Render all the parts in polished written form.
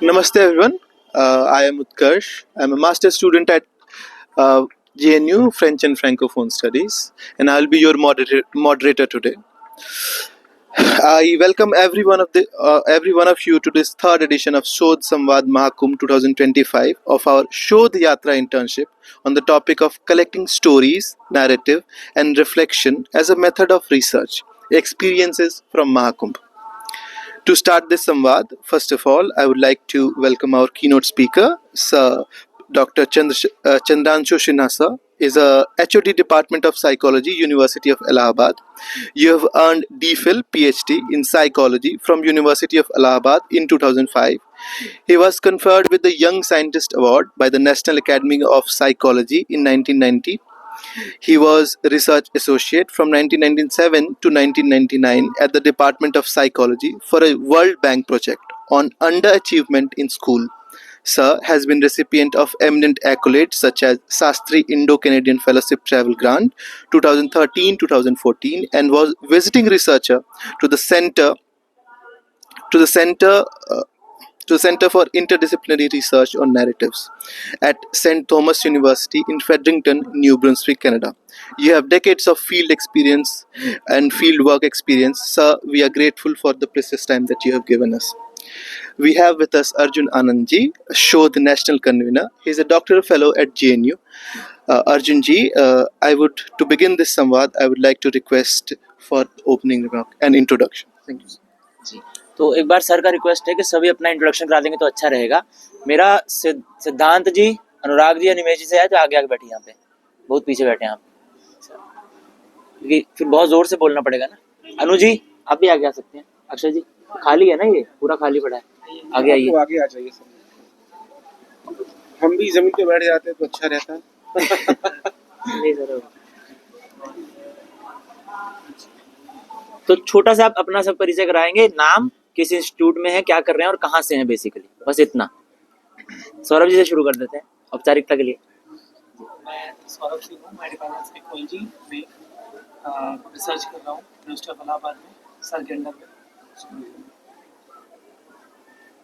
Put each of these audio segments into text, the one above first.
Namaste everyone. I am Utkarsh. I am a master's student at JNU French and Francophone Studies, and I'll be your moderator today. I welcome every one of you to this third edition of Shodh Samvad Mahakumbh 2025 of our Shodh Yatra internship on the topic of collecting stories, narrative, and reflection as a method of research, experiences from Mahakumbh. To start this Samvad, first of all, I would like to welcome our keynote speaker, Sir Dr. Chandranshu Sinha sir, is a HOD Department of Psychology, University of Allahabad. You have earned DPhil PhD in Psychology from University of Allahabad in 2005. He was conferred with the Young Scientist Award by the National Academy of Psychology in 1990. He was research associate from 1997 to 1999 at the Department of Psychology for a World Bank project on underachievement in school. Sir has been recipient of eminent accolades such as Sastry Indo-Canadian Fellowship Travel Grant 2013-2014 and was visiting researcher to the Center for Interdisciplinary Research on Narratives at St. Thomas University in Fredericton, New Brunswick, Canada. You have decades of field experience and field work experience. Sir, we are grateful for the precious time that you have given us. We have with us Arjun Anandji, Shodh National Convener. He is a doctoral fellow at JNU. Arjunji, to begin this samvad, I would like to request for opening remark and introduction. Thank you. जी, तो एक बार sir का request है कि सभी अपना introduction करा देंगे तो अच्छा रहेगा। मेरा सिद्धांत जी, अनुराग जी, अनिमेश जी से है तो आगे आगे बैठिए, यहाँ पे बहुत पीछे बैठे हैं आप, क्योंकि फिर बहुत जोर से बोलना पड़ेगा ना। अनु जी आप भी आगे आ सकते हैं। अक्षय जी खाली है ना, ये पूरा खाली पड़ा है, आगे आइए। आगे आ जाइए सर, हम भी जमीन पे बैठ जाते तो अच्छा रहता। नहीं सर, तो छोटा सा आप अपना सब परिचय कराएंगे, नाम, किस इंस्टीट्यूट में है, क्या कर रहे हैं और कहाँ से हैं, बेसिकली बस इतना। सौरभ जी से शुरू कर देते हैं औपचारिकता के लिए। मैं सौरभ सिंह हूँ, मैं डिपार्टमेंट साइकोलॉजी में रिसर्च कर रहा हूँ यूनिवर्सिटी ऑफ इलाहाबाद में, सर के अंडर में।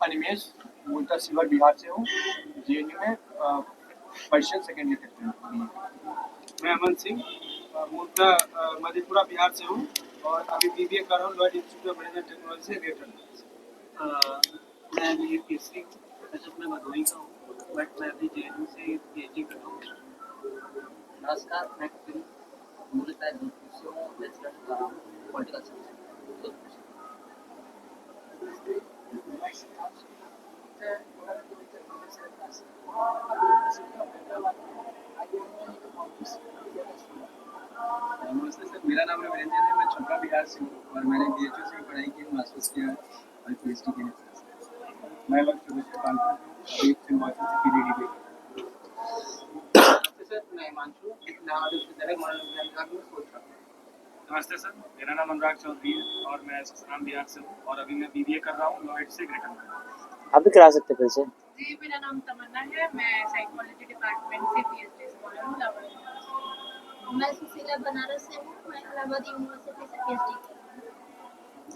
अनिमेश, मूलतः सीवर बिहार से हूँ, जेएनयू में पर्शियन सेकेंड ईयर करते हैं। मैं अमन सिंह, मूलतः मधेपुरा बिहार से हूँ और अभी बीबीए कर रहा हूँ Lloyd institute of management technology से ग्रेटर। मैं अभी पीएचडी में भदोही का हूँ, बट मैं अभी जेएनयू से पीएचडी कर रहा हूँ। नमस्कार, मैं कपिल, मूलतः जोधपुर से हूँ, बैचलर कर रहा हूँ पॉलिटिकल साइंस जोधपुर से। नमस्ते सर, मेरा नाम रविंद्र है, मैं छपरा बिहार से हूँ और मैंने बीएचयू से पढ़ाई की, मास्टर्स किया और पीएचडी की। मैं लगभग अभी हिमाचल से पीडीडी में। नमस्ते सर, मैं हिमांशु, नाम विद्यालय मनोविज्ञान विभाग में सोच रहा हूँ। नमस्ते सर, मेरा नाम अनुराग चौधरी है और मैं ससराम बिहार से हूँ और अभी मैं बीबीए कर रहा हूँ लॉयड से ग्रेटर में। आप भी करा सकते हैं फिर से। जी, मेरा नाम तमन्ना है, मैं साइकोलॉजी डिपार्टमेंट से पीएचडी स्कॉलर हूँ इलाहाबाद। मैं सुशीला बनारस से हूँ, मैं इलाहाबाद यूनिवर्सिटी से पीएचडी कर रही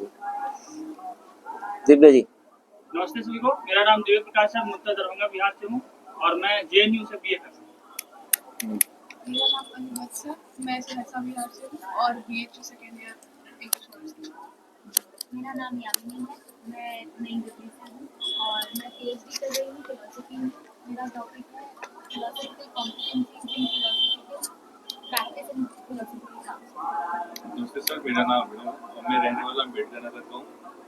हूँ। दिव्या जी। नमस्ते सभी को, मेरा नाम दिव्य प्रकाश है, मूलतः दरभंगा बिहार से हूँ और मैं जेएनयू से बीए कर रहा हूँ। मेरा नाम अनुमत है, मैं सहरसा बिहार से हूँ और BHU second year English honours. मेरा नाम यामिनी है, मैं नई दिल्ली से हूँ और मैं पीएचडी कर रही हूँ फिलोसफी में। मेरा टॉपिक है philosophical competencies in philosophical practice in philosophical counselling. नमस्ते सर, मेरा नाम अभिनव है और मैं रहने वाला अम्बेडकर नगर का हूँ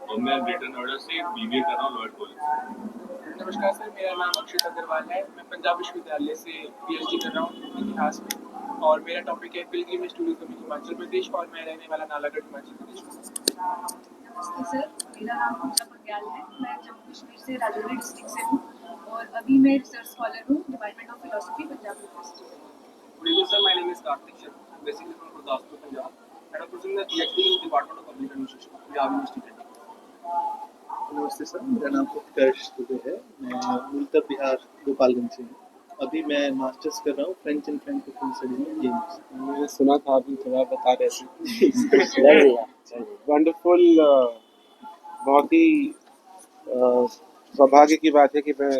और मैं ग्रेटर नोएडा से बीबीए कर रहा हूँ लॉयड कॉलेज से। नमस्कार सर, मेरा नाम अक्षित अग्रवाल है, मैं पंजाब विश्वविद्यालय से पीएचडी कर रहा हूँ इतिहास में और मेरा टॉपिक है pilgrimage tourism in Himachal Pradesh और मैं रहने वाला नालागढ़ हिमाचल प्रदेश में। नमस्ते सर, मेरा नाम पूजा पग्याल है, मैं जम्मू कश्मीर से राजौरी डिस्ट्रिक्ट से हूँ और अभी मैं रिसर्च स्कॉलर हूँ department of philosophy Punjab university. Good evening sir, my name is Karthik Sharma, basically from Gurdaspur, Punjab, and I'm pursuing the PhD in Department of Public Administration, Punjab University। नमस्ते sir, मेरा नाम उत्कर्ष दुबे है, मैं मूलतः बिहार गोपालगंज से हूँ। अभी मैं मास्टर्स कर रहा हूँ फ्रेंच एंड फ्रैंकोफोन स्टडीज में जेएनयू। मैंने सुना था अभी थोड़ा बता रहे थे। वंडरफुल बहुत ही सौभाग्य की बात है कि मैं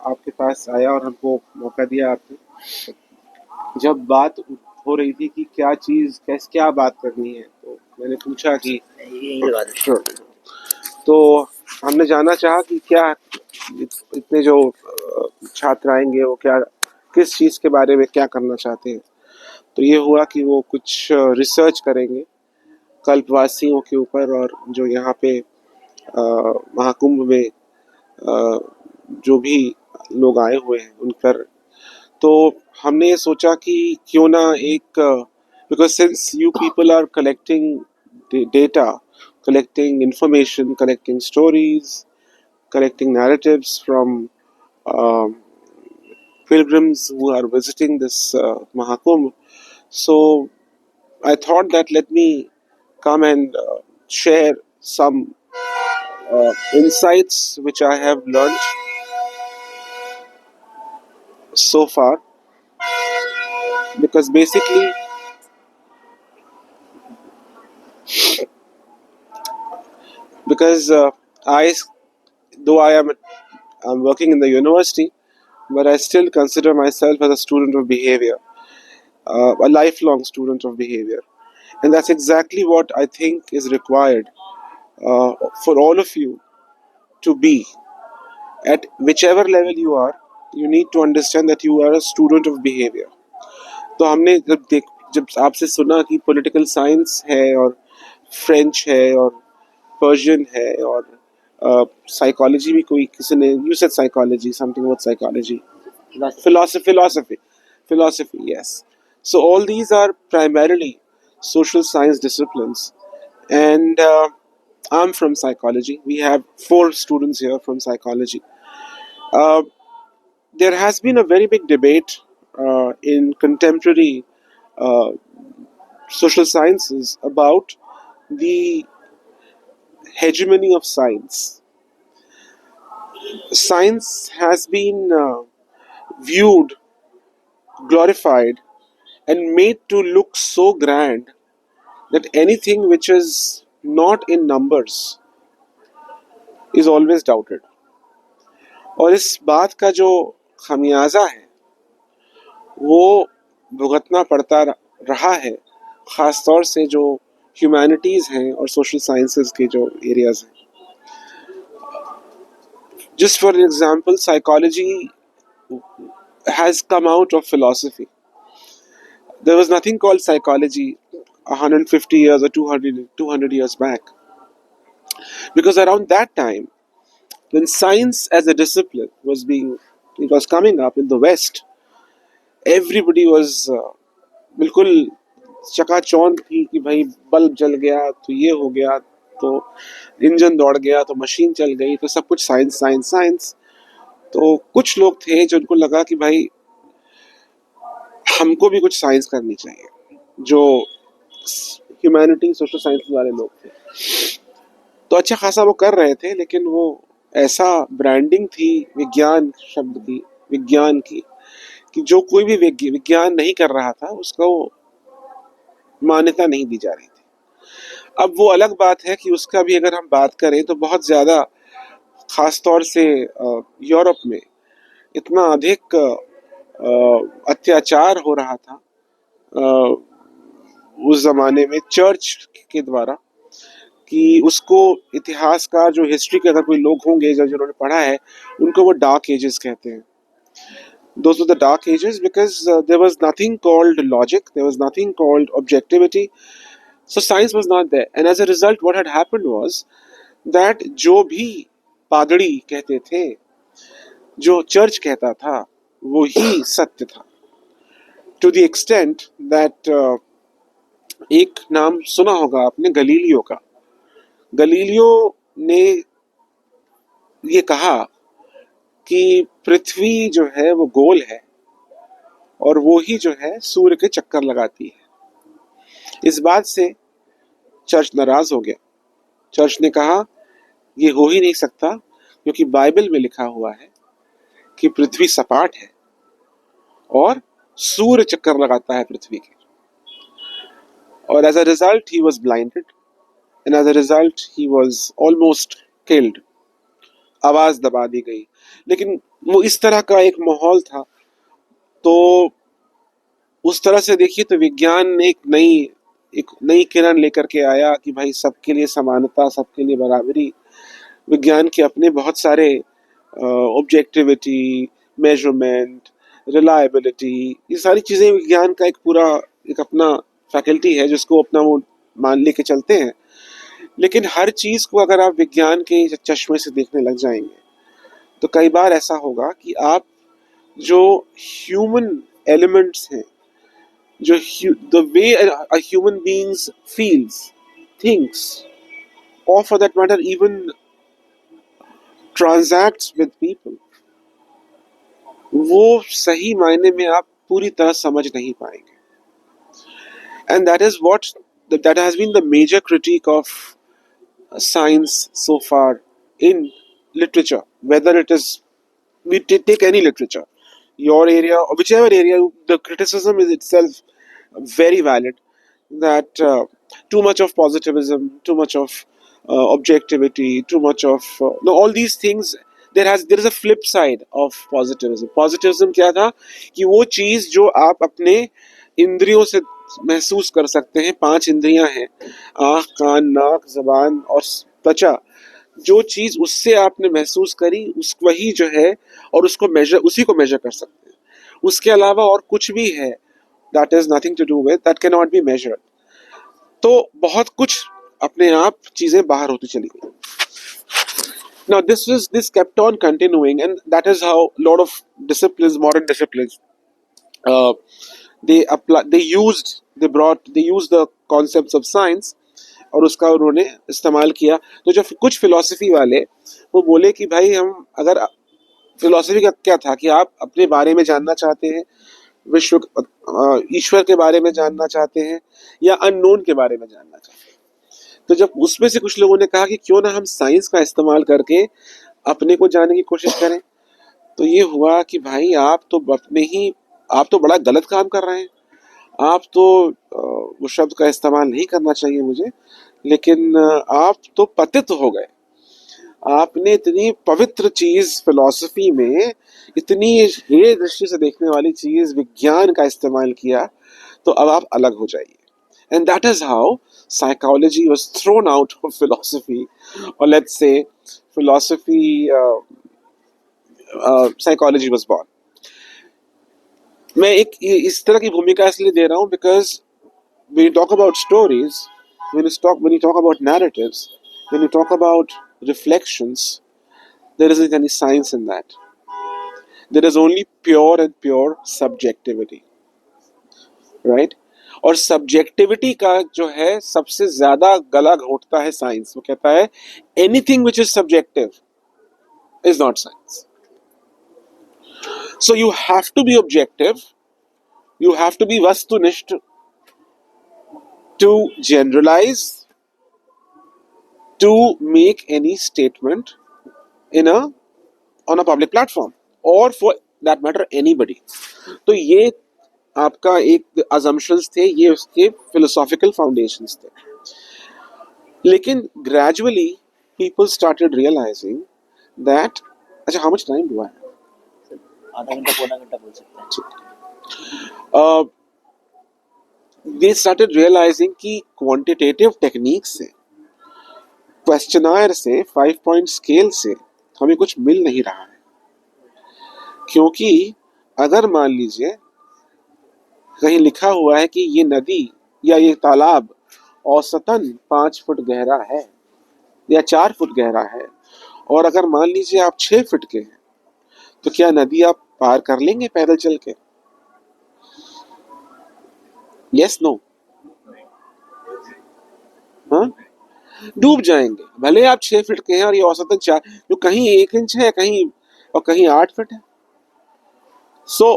आपके पास आया और हमको मौका दिया आपने। जब बात हो रही थी कि क्या चीज़ क्या बात करनी है, तो मैंने पूछा कि तो हमने जानना चाहा कि क्या इतने जो छात्र आएंगे वो क्या किस चीज़ के बारे में क्या करना चाहते हैं। तो ये हुआ कि वो कुछ रिसर्च करेंगे कल्पवासियों के ऊपर, और जो यहाँ पे महाकुंभ में जो भी लोग आए हुए हैं उन पर। तो हमने ये सोचा कि क्यों ना एक, because since you people are collecting data, collecting information, collecting stories, collecting narratives from pilgrims who are visiting this Mahakumbh. So I thought that let me come and share some insights which I have learned so far, because basically I, though I'm working in the university, but I still consider myself as a student of behavior, a lifelong student of behavior. And that's exactly what I think is required for all of you to be. At whichever level you are, you need to understand that you are a student of behavior. तो हमने जब आपसे सुना कि political science है और French है और पर्शियन है और साइकोलॉजी भी कोई किसी ने, you said psychology, something about psychology, philosophy, yes. So all these are primarily social science disciplines, and I'm from psychology. We have 4 students here from psychology. Uh, there has been a very big debate in contemporary uh, social sciences about the hegemony of science. Science has been viewed, glorified, and made to look so grand that anything which is not in numbers is always doubted. और इस बात का जो खमियाजा है वो भुगतना पड़ता रहा है, ख़ास तौर से जो ह्यूमैनिटीज़ हैं और सोशल साइंसेस के जो एरियाज़ हैं. Just for example, psychology has come out of philosophy. There was nothing called psychology 150 years or 200 years back. Because around that time, when science as a discipline was coming up in the West, everybody was बिल्कुल चकाचौंध थी कि भाई bulb जल गया तो ये हो गया, तो इंजन दौड़ गया, तो मशीन चल गई, तो सब कुछ साइंस साइंस साइंस. तो कुछ लोग थे जो उनको लगा कि भाई हमको भी कुछ साइंस करनी चाहिए, जो ह्यूमैनिटी सोशल साइंस वाले लोग थे. तो अच्छा खासा वो कर रहे थे, लेकिन वो ऐसा ब्रांडिंग थी विज्ञान शब्द की, विज्ञान की, कि जो कोई भी विज्ञान नहीं कर रहा था उसको मान्यता नहीं दी जा रही थी. अब वो अलग बात है कि उसका भी अगर हम बात करें तो बहुत ज़्यादा, ख़ास तौर से यूरोप में इतना अधिक अत्याचार हो रहा था उस ज़माने में चर्च के द्वारा, कि उसको इतिहासकार जो हिस्ट्री के अगर कोई लोग होंगे जिन्होंने पढ़ा है उनको वो डार्क एजेस कहते हैं. Those were the dark ages because there was nothing called logic, there was nothing called objectivity, so science was not there. And as a result what had happened was that जो भी पादरी कहते थे, जो church कहता था, वो ही सत्य था. To the extent that एक नाम सुना होगा आपने गलीलियो का. गलीलियो ने ये कहा कि पृथ्वी जो है वो गोल है और वो ही जो है सूर्य के चक्कर लगाती है. इस बात से चर्च नाराज हो गया. चर्च ने कहा ये हो ही नहीं सकता, क्योंकि बाइबल में लिखा हुआ है कि पृथ्वी सपाट है और सूर्य चक्कर लगाता है पृथ्वी के. और एज अ रिजल्ट ही was blinded. and as a result he was almost killed. आवाज दबा दी गई। लेकिन वो इस तरह का एक माहौल था, तो उस तरह से देखिए तो विज्ञान ने एक नई किरण लेकर के आया कि भाई सबके लिए समानता, सबके लिए बराबरी। विज्ञान के अपने बहुत सारे ऑब्जेक्टिविटी, मेजरमेंट, रिलायबिलिटी, ये सारी चीज़ें विज्ञान का एक पूरा एक अपना फैकल्टी है जिसको अपना वो मान लेके चलते हैं। लेकिन हर चीज़ को अगर आप विज्ञान के चश्मे से देखने लग जाएंगे तो कई बार ऐसा होगा कि आप जो ह्यूमन एलिमेंट्स हैं, जो the way a human beings feels, thinks, or for that matter even transacts with people, वो सही मायने में आप पूरी तरह समझ नहीं पाएंगे। And that is what that has been the major critique of science so far in literature, whether it is, we take any literature, your area or whichever area, the criticism is itself very valid, that too much of positivism, too much of objectivity, too much of no, all these things, there is a flip side of positivism. Positivism क्या था कि वो चीज जो आप अपने इंद्रियों से महसूस कर सकते हैं, 5 इंद्रियां हैं, आँख, कान, नाक, जबान और त्वचा, जो चीज उससे आपने महसूस करी उस वही जो है, और उसको मेजर, उसी को मेजर कर सकते हैं। उसके अलावा और कुछ भी है that is nothing to do with, that cannot be measured. तो बहुत कुछ अपने आप चीजें बाहर होती चली गई। Now this kept on continuing, and that is how a lot of disciplines, modern disciplines, they used the concepts of science, और उसका उन्होंने इस्तेमाल किया। तो जो कुछ फिलॉसफी वाले वो बोले कि भाई हम, अगर फिलॉसफी का क्या था कि आप अपने बारे में जानना चाहते हैं, विश्व, ईश्वर के बारे में जानना चाहते हैं, या अननोन के बारे में जानना चाहते हैं। तो जब उसमें से कुछ लोगों ने कहा कि क्यों ना हम साइंस का इस्तेमाल करके अपने को जानने की कोशिश करें, तो ये हुआ कि भाई आप तो बड़ा गलत काम कर रहे हैं। आप तो वो शब्द का इस्तेमाल नहीं करना चाहिए मुझे, लेकिन आप तो पतित हो गए। आपने इतनी पवित्र चीज फिलॉसफी में, इतनी हेय दृष्टि से देखने वाली चीज विज्ञान का इस्तेमाल किया, तो अब आप अलग हो जाइए। And that is how psychology was thrown out of philosophy, or let's say psychology was born. मैं इस तरह की भूमिका इसलिए दे रहा हूँ because when you talk about stories, when you talk about narratives, when you talk about reflections, there isn't any science in that. There is only pure and pure subjectivity, right? और subjectivity का जो है सबसे ज्यादा गला घोटता है science. वो कहता है anything which is subjective is not science. So you have to be objective, you have to be वस्तुनिष्ठ to generalise, to make any statement on a public platform, और फॉर दैट मैटर एनीबडी। तो ये आपका एक assumptions थे, ये उसके philosophical foundations थे। लेकिन gradually people started realising that, अच्छा हाउ मच टाइम हुआ है? आधा घंटा, पौना घंटा बोल सकते हैं। दे स्टार्टेड रियलाइजिंग कि क्वांटिटेटिव टेक्निक से, क्वेश्चनायर से, 5 पॉइंट स्केल से हमें कुछ मिल नहीं रहा है। क्योंकि अगर मान लीजिए कहीं लिखा हुआ है कि ये नदी या ये तालाब औसतन 5 फुट गहरा है या 4 फुट गहरा है, और अगर मान लीजिए आप 6 फुट के हैं, तो क्या नदी आप पार कर लेंगे पैदल चल के? Yes, no? हाँ, डूब जाएंगे। भले आप 6 फुट के हैं और ये औसतन 4, जो कहीं 1 इंच है, कहीं 8 फुट है। So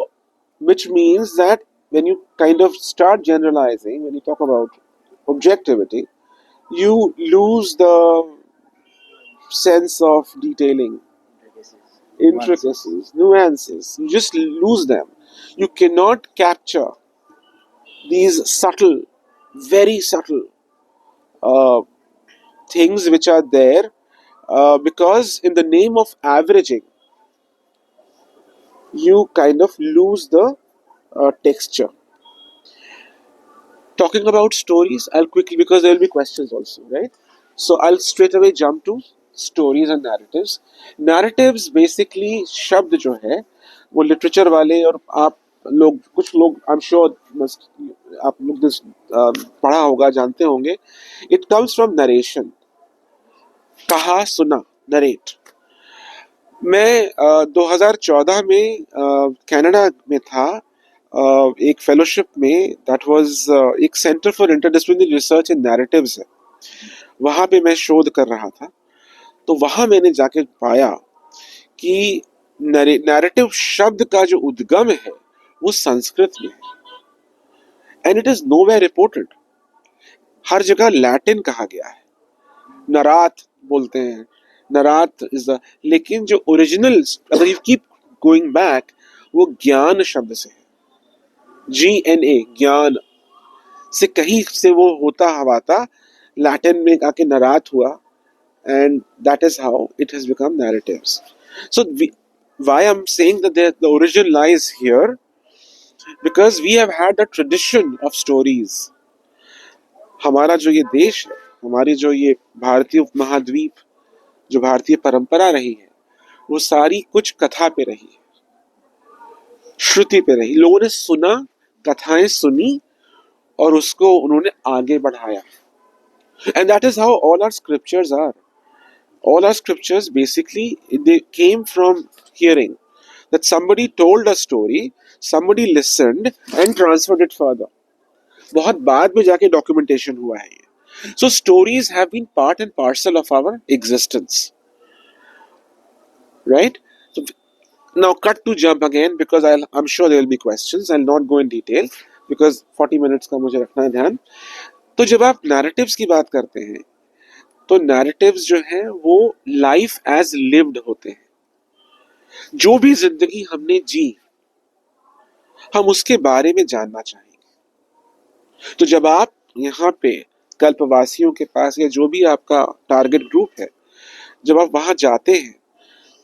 which means that when you kind of start generalizing, when you talk about objectivity, you lose the sense of detailing, intricacies, nuances. You just lose them. You cannot capture these subtle, very subtle things which are there because in the name of averaging, you kind of lose the texture. Talking about stories, I'll quickly, because there will be questions also, right? So I'll straight away jump to stories and narratives. Narratives basically शब्द जो है वो literature वाले और आप लोग, कुछ लोग आई एम श्योर आप लोग this पढ़ा होगा, जानते होंगे. इट कम्स फ्रॉम नरेशन, कहा सुना, नरेट. मैं 2014 में कनाडा में था एक फेलोशिप में. दैट वाज एक centre for interdisciplinary research in narratives है. वहाँ पे मैं शोध कर रहा था. तो वहाँ मैंने जाके पाया कि नैरेटिव शब्द का जो उद्गम है वो संस्कृत में है. And it is nowhere reported. हर जगह लैटिन कहा गया है. नरात बोलते हैं, नरात इज द, लेकिन जो ओरिजिनल, अगर यू कीप गोइंग बैक, वो ज्ञान शब्द से है. GNA, ज्ञान से कहीं से वो होता हवा था, लैटिन में आके नरात हुआ, and that is how it has become narratives. So why I'm saying that the origin lies here, because we have had a tradition of stories. हमारा जो ये देश है, हमारी जो ये भारतीय उपमहाद्वीप, जो भारतीय परंपरा रही है, वो सारी कुछ कथा पे रही है, श्रुति पे रही. लोगों ने सुना, कथाएं सुनी और उसको उन्होंने आगे बढ़ाया. And that is how all our scriptures are. All our scriptures basically, they came from hearing that somebody told a story, somebody listened and transferred it further. बहुत बाद में जाके documentation हुआ है ये. So stories have been part and parcel of our existence, right? So now cut to jump again, because I'm sure there will be questions. I'll not go in detail because 40 minutes का मुझे रखना है ध्यान. तो जब आप narratives की बात करते हैं, तो नैरेटिव्स जो हैं वो लाइफ एज लिव्ड होते हैं. जो भी जिंदगी हमने जी, हम उसके बारे में जानना चाहेंगे. तो जब आप यहाँ पे कल्पवासियों के पास, या जो भी आपका टारगेट ग्रुप है, जब आप वहां जाते हैं,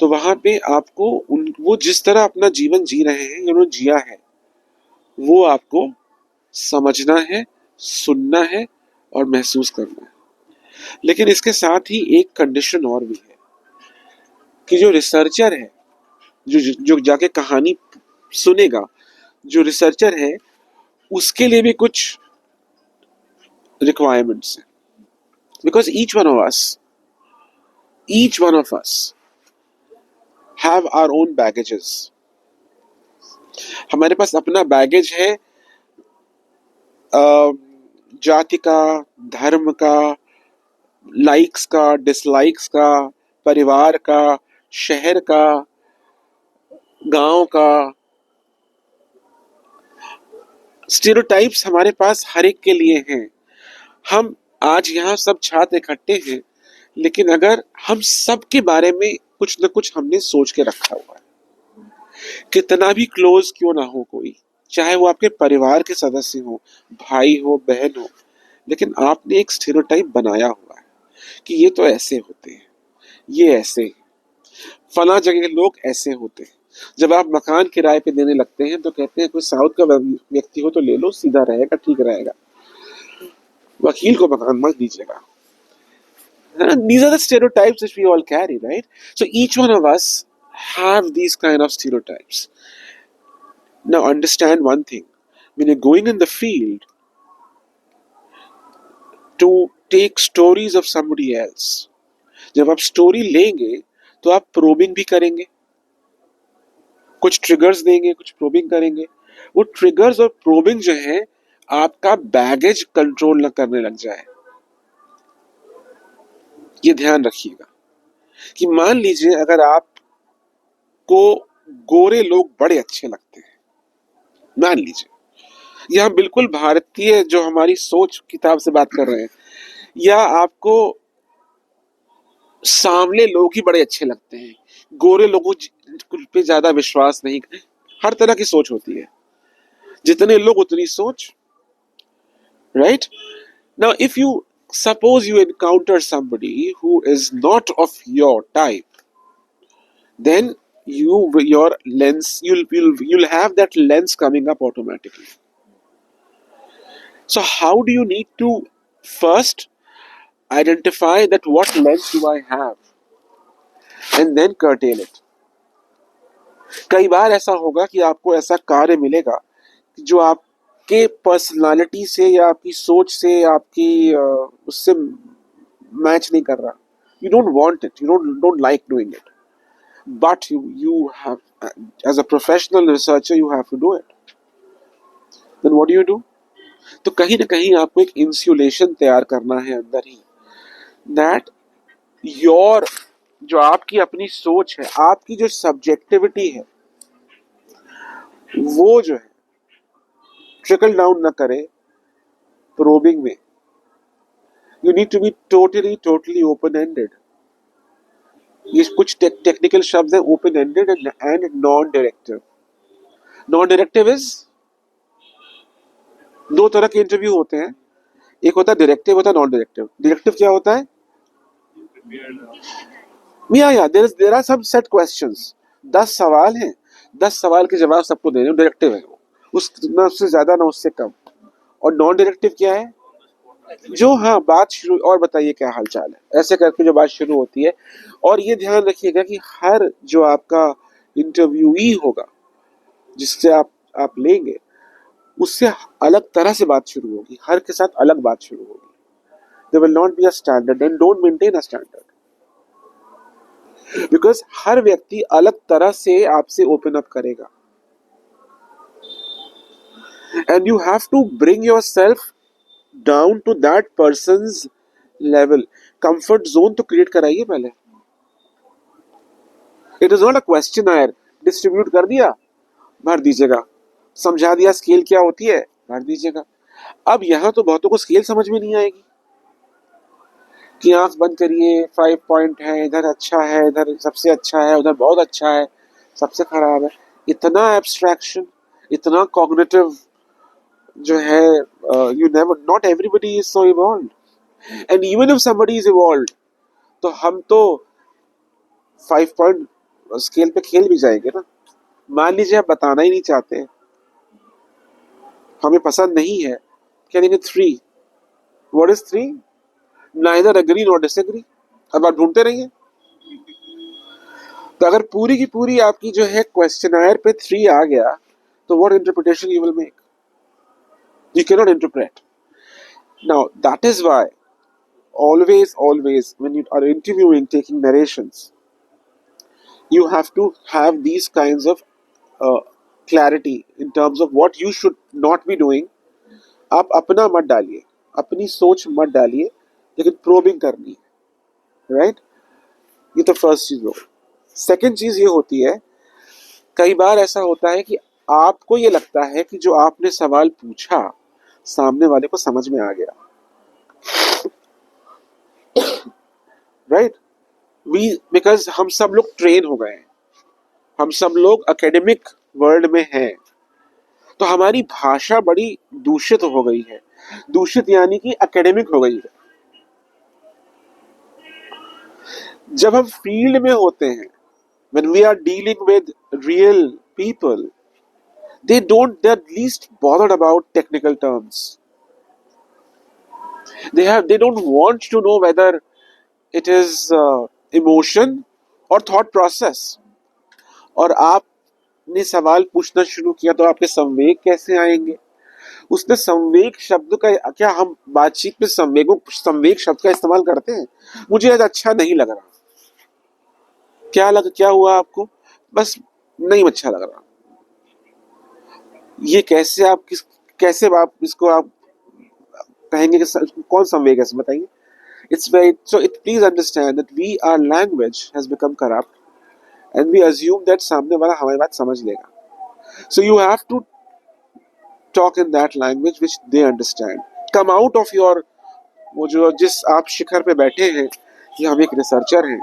तो वहां पे आपको वो जिस तरह अपना जीवन जी रहे हैं, उन्होंने जिया है, वो आपको समझना है, सुनना है और महसूस करना है. लेकिन इसके साथ ही एक कंडीशन और भी है कि जो रिसर्चर है, जो जाके कहानी सुनेगा, जो रिसर्चर है, उसके लिए भी कुछ रिक्वायरमेंट्स हैं. Because each one of us have our own baggages. हमारे पास अपना बैगेज है, जाति का, धर्म का, लाइक्स का, डिसलाइक्स का, परिवार का, शहर का, गांव का. स्टीरियोटाइप्स हमारे पास हर एक के लिए हैं. हम आज यहाँ सब छात्र इकट्ठे हैं, लेकिन अगर हम सब के बारे में कुछ न कुछ हमने सोच के रखा हुआ है, कितना भी क्लोज क्यों ना हो कोई, चाहे वो आपके परिवार के सदस्य हो, भाई हो, बहन हो, लेकिन आपने एक स्टीरियोटाइप बनाया हुआ है कि ये तो ऐसे होते हैं, ये ऐसे, फला जगह के लोग ऐसे होते हैं. जब आप मकान किराए पे देने लगते हैं तो कहते हैं कोई साउथ का व्यक्ति हो तो ले लो, सीधा रहेगा, ठीक रहेगा, वकील को मकान मत दीजिएगा. These are the stereotypes which we all carry, right? So each one of us have these kind of stereotypes. Now understand one thing. When you're going in the field to take stories of somebody else, जब आप story लेंगे तो आप probing भी करेंगे, कुछ triggers देंगे, कुछ प्रोबिंग करेंगे. वो ट्रिगर्स और प्रोबिंग जो है, आपका बैगेज कंट्रोल न करने लग जाए. ये ध्यान रखिएगा कि मान लीजिए अगर आपको गोरे लोग बड़े अच्छे लगते हैं, मान लीजिए, यह बिल्कुल भारतीय जो हमारी सोच किताब से बात कर रहे हैं, या आपको सांवले लोग ही बड़े अच्छे लगते हैं, गोरे लोगों पे ज्यादा विश्वास नहीं. हर तरह की सोच होती है, जितने लोग उतनी सोच, right? Now if you suppose you encounter somebody who is not of your type, then your lens, you'll have that lens coming up automatically. So how do you need to first identify that what lens do I have, and then curtail it. कई बार ऐसा होगा कि आपको ऐसा कार्य मिलेगा जो आपके पर्सनालिटी से या आपकी सोच से या आपकी उससे मैच नहीं कर रहा. You don't want it. You don't like doing it. But you have, as a professional researcher, you have to do it. Then what do? तो कहीं ना कहीं आपको एक इंसुलेशन तैयार करना है अंदर ही, that your जो आपकी अपनी सोच है, आपकी जो सब्जेक्टिविटी है, वो जो है ट्रिकल डाउन ना करे प्रोबिंग में. You need to be totally open ended. ये कुछ टेक्निकल शब्द है, open ended and non directive. Non directive is, दो तरह के इंटरव्यू होते हैं, एक होता है डायरेक्टिव, होता है नॉन डायरेक्टिव. डायरेक्टिव क्या होता है? There are some set questions, 10 सवाल हैं, 10 सवाल के जवाब सबको देने. डायरेक्टिव है वो, ना उससे ज्यादा ना उससे कम. और नॉन डायरेक्टिव क्या है? जो हाँ बात शुरू, और बताइए क्या हाल चाल है, ऐसे करके जो बात शुरू होती है. और ये ध्यान रखिएगा कि हर जो आपका इंटरव्यूई होगा जिससे आप लेंगे, उससे अलग तरह से बात शुरू होगी, हर के साथ अलग बात शुरू होगी. There will not be a standard, and don't maintain a standard. Because हर व्यक्ति अलग तरह से आपसे ओपन अप करेगा. And you have to bring yourself down to that person's level. Comfort zone तो create कराइए पहले. It is not a questionnaire. Distribute कर दिया, भर दीजिएगा. समझा दिया स्केल क्या होती है, भर दीजिएगा. अब यहाँ तो बहुतों को स्केल समझ में नहीं आएगी कि आंख बंद करिए, 5 पॉइंट है, इधर अच्छा है, इधर सबसे अच्छा है, उधर बहुत अच्छा है, सबसे खराब है. इतना एब्स्ट्रैक्शन, इतना कॉग्निटिव जो है, you never, not everybody is so evolved. And even if somebody is evolved, तो हम तो 5 पॉइंट स्केल पे खेल भी जाएंगे ना. मान लीजिए आप बताना ही नहीं चाहते, हमें पसंद नहीं है, क्या देंगे? 3. What is 3? Neither agree nor disagree. अब आप ढूंढते रहिए. तो अगर पूरी की पूरी आपकी जो है क्वेश्चनायर पे 3 आ गया, तो what interpretation you will make? You cannot interpret. Now that is why always when you are interviewing, taking narrations, you have to have these kinds of clarity in terms of what you should not be doing. आप अपना मत डालिए, अपनी सोच मत डालिए, लेकिन probing करनी है. राइट? ये तो फर्स्ट चीज हो. सेकेंड चीज ये होती है, कई बार ऐसा होता है कि आपको ये लगता है कि जो आपने सवाल पूछा सामने वाले को समझ में आ गया. राइट? बिकॉज हम सब लोग ट्रेन हो गए हैं, हम सब लोग एकेडमिक वर्ल्ड में हैं, तो हमारी भाषा बड़ी दूषित हो गई है. दूषित यानी कि एकेडमिक हो गई है. जब हम फील्ड में होते हैं, when we are dealing with real people, they're least bothered about technical terms. They don't want to know whether it is emotion or thought process. और आपने सवाल पूछना शुरू किया तो आपके संवेग कैसे आएंगे? उसने संवेग शब्द का, क्या हम बातचीत में संवेग शब्द का इस्तेमाल करते हैं? मुझे आज अच्छा नहीं लग रहा. क्या हुआ आपको? बस नहीं अच्छा लग रहा. ये कैसे आप इसको आप कहेंगे कि कौन संवेग है? बताइए. Please understand that our language has become corrupt and we assume that सामने वाला हमारी बात समझ लेगा. So you have to talk in that language which they understand. Come out of your, वो जो जिस आप शिखर पे बैठे हैं कि हम एक रिसर्चर हैं,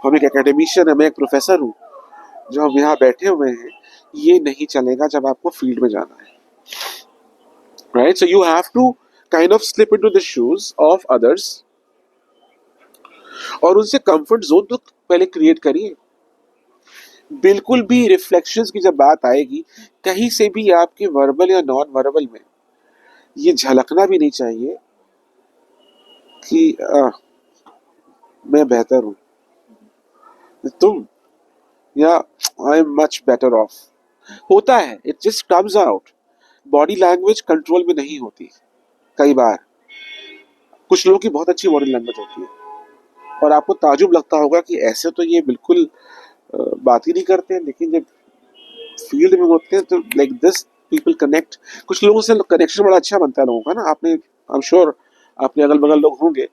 हम एक एकेडमिशियन है, मैं एक प्रोफेसर हूँ, जो हम यहाँ बैठे हुए हैं, ये नहीं चलेगा जब आपको फील्ड में जाना है. Right? So you have to kind of slip into the shoes of others और उनसे कंफर्ट जोन तो पहले क्रिएट करिए। बिल्कुल भी रिफ्लेक्शंस की जब बात आएगी, कहीं से भी आपके वर्बल या नॉन वर्बल में ये झलकना भी नहीं चाहिए कि मैं बेहतर हूं, तुम, या I am much better of. होता है, it just comes out. Body language control में नहीं होती कई बार। कुछ लोगों की बहुत अच्छी बॉडी लैंग्वेज होती है और आपको ताजुब लगता होगा कि ऐसे तो ये बिल्कुल बात ही नहीं करते, लेकिन जब फील्ड में होते हैं तो लाइक दिस पीपल कनेक्ट। कुछ लोगों से कनेक्शन बड़ा अच्छा बनता है लोगों का ना। आपने, आई एम श्योर आपने अगल बगल लोग होंगे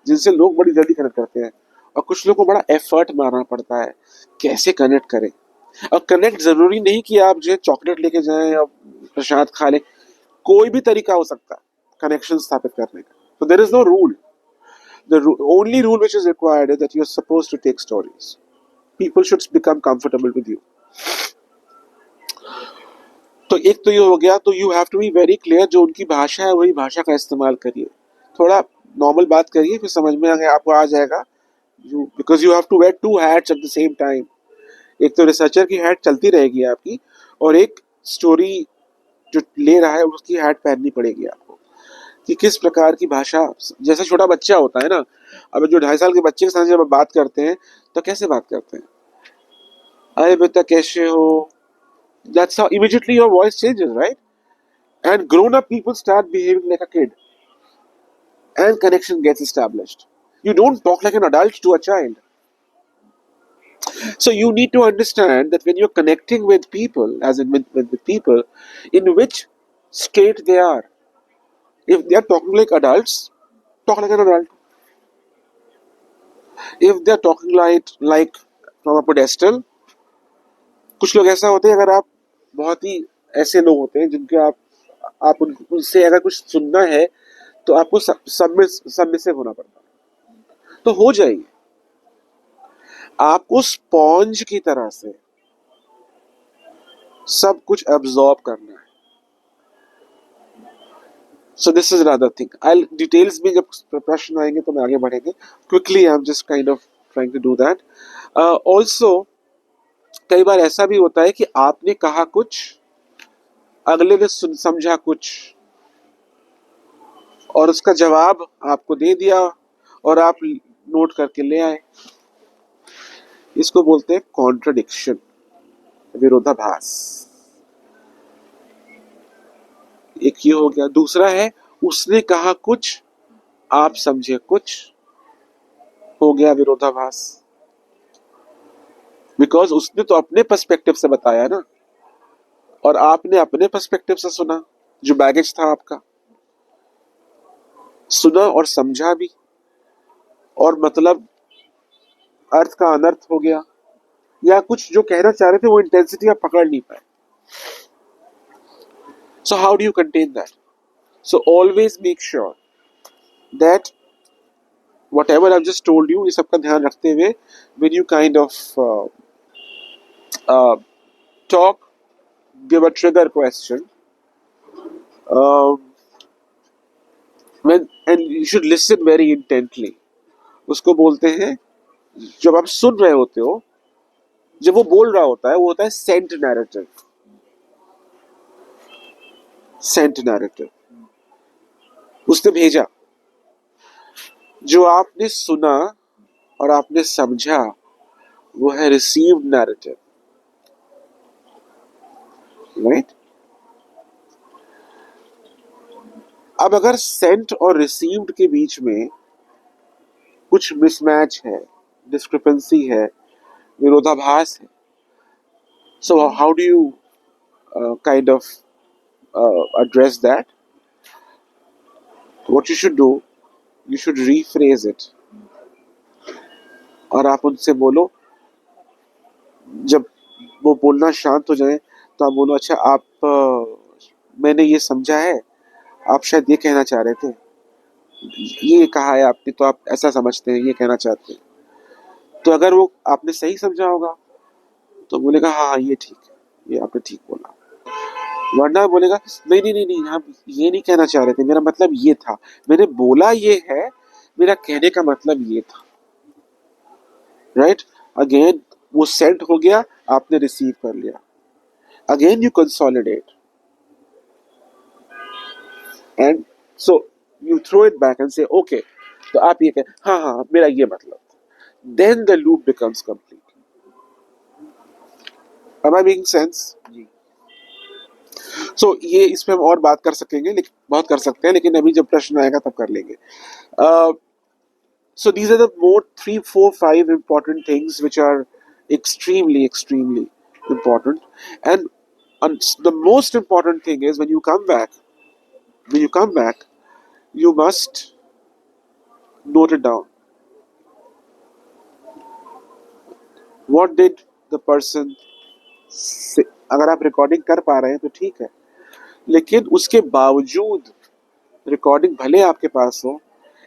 जिनसे लोग बड़ी जल्दी कनेक्ट करते हैं, और कुछ लोगों को बड़ा एफर्ट मारना पड़ता है कैसे कनेक्ट करें। और कनेक्ट जरूरी नहीं कि आप जो है चॉकलेट लेके जाएं या प्रसाद खा लें, कोई भी तरीका हो सकता है कनेक्शन स्थापित करने का। तो there is no rule. The only rule which is required is that you're supposed to take stories. People should become comfortable with you. तो एक तो ये हो गया, तो you have to be very clear, जो उनकी भाषा है वही भाषा का इस्तेमाल करिए। थोड़ा नॉर्मल बात करिए, फिर समझ में आपको आ जाएगा। Because you have to wear two hats at the same time. एक तो रिसर्चर की हैट चलती रहेगी आपकी, और एक स्टोरी जो ले रहा है उसकी हैट पहननी पड़ेगी आपको, कि किस प्रकार की भाषा। जैसे छोटा बच्चा होता है ना, अब जो 2.5 साल के बच्चे के साथ जब आप बात करते हैं तो कैसे बात करते हैं, अरे बेटा कैसे हो, that's how immediately your voice changes, right? And grown up people start behaving like a kid and connection gets established. You don't talk like an adult to a child. So you need to understand that when you're connecting with people, as in with people, in which state they are. If they are talking like adults, talk like an adult. If they are talking like from a pedestal, कुछ लोग ऐसा होते हैं, अगर आप बहुत ही ऐसे लोग होते हैं जिनके आप उनसे अगर कुछ सुनना है तो आपको सबमिसिव होना पड़ता है। तो हो जाइए, आपको स्पॉन्ज की तरह से सब कुछ एब्जॉर्ब करना है। So this is another thing. I details में जब प्रश्न आएंगे तो मैं आगे बढ़ेंगे। Quickly I am just kind of trying to do that. Also कई बार ऐसा भी होता है कि आपने कहा कुछ, अगले ने समझा कुछ, और उसका जवाब आपको दे दिया और आप नोट करके ले आए। इसको बोलते हैं कॉन्ट्रडिक्शन, विरोधाभास। एक ये हो गया। दूसरा है, उसने कहा कुछ, आप समझे कुछ, हो गया विरोधाभास। बिकॉज उसने तो अपने पर्सपेक्टिव से बताया ना, और आपने अपने पर्सपेक्टिव से सुना, जो बैगेज था आपका, सुना और समझा भी, और मतलब अर्थ का अनर्थ हो गया, या कुछ जो कहना चाह रहे थे वो इंटेंसिटी आप पकड़ नहीं पाए। So how do you contain that? So always make sure that whatever I've just told you, ये सबका ध्यान रखते हुए, when you kind of talk, give a trigger question, and you should listen very intently. उसको बोलते हैं, जब आप सुन रहे होते हो, जब वो बोल रहा होता है, वो होता है सेंट नैरेटिव। सेंट नैरेटिव उसने भेजा। जो आपने सुना और आपने समझा वो है रिसीव्ड नैरेटिव, राइट? अब अगर सेंट और रिसीव्ड के बीच में कुछ मिसमैच है, डिस्क्रिपेंसी है, विरोधाभास है, so how do you kind of address that? What you should do, you should rephrase it. और आप उनसे बोलो, जब वो बोलना शांत हो जाए तो आप बोलो, अच्छा आप मैंने ये समझा है, आप शायद ये कहना चाह रहे थे, ये कहा है आपने, तो आप ऐसा समझते हैं, ये कहना चाहते हैं। तो अगर वो आपने सही समझा होगा तो बोलेगा हाँ ये ठीक है, ये आपने ठीक बोला। वरना बोलेगा नहीं नहीं नहीं नहीं, हम ये नहीं कहना चाह रहे थे, मेरा मतलब ये था, मैंने बोला ये है, मेरा कहने का मतलब ये था, राइट? अगेन वो सेंड हो गया, आपने रिसीव कर लिया, again you consolidate and so you throw it back and say okay, तो आप ये कहें हाँ हाँ मेरा ये मतलब, then the loop becomes complete. Am I making sense? जी। सो ये इस पे हम और बात कर सकेंगे, लेकिन बहुत कर सकते हैं, लेकिन अभी जब प्रश्न आएगा तब कर लेंगे। So these are the more 3, 4, 5 important things which are extremely, extremely important. And the most important thing is when you come back, you must note it down. What did the person say? अगर आप recording कर पा रहे हैं तो ठीक है, लेकिन उसके बावजूद रिकॉर्डिंग भले आपके पास हो,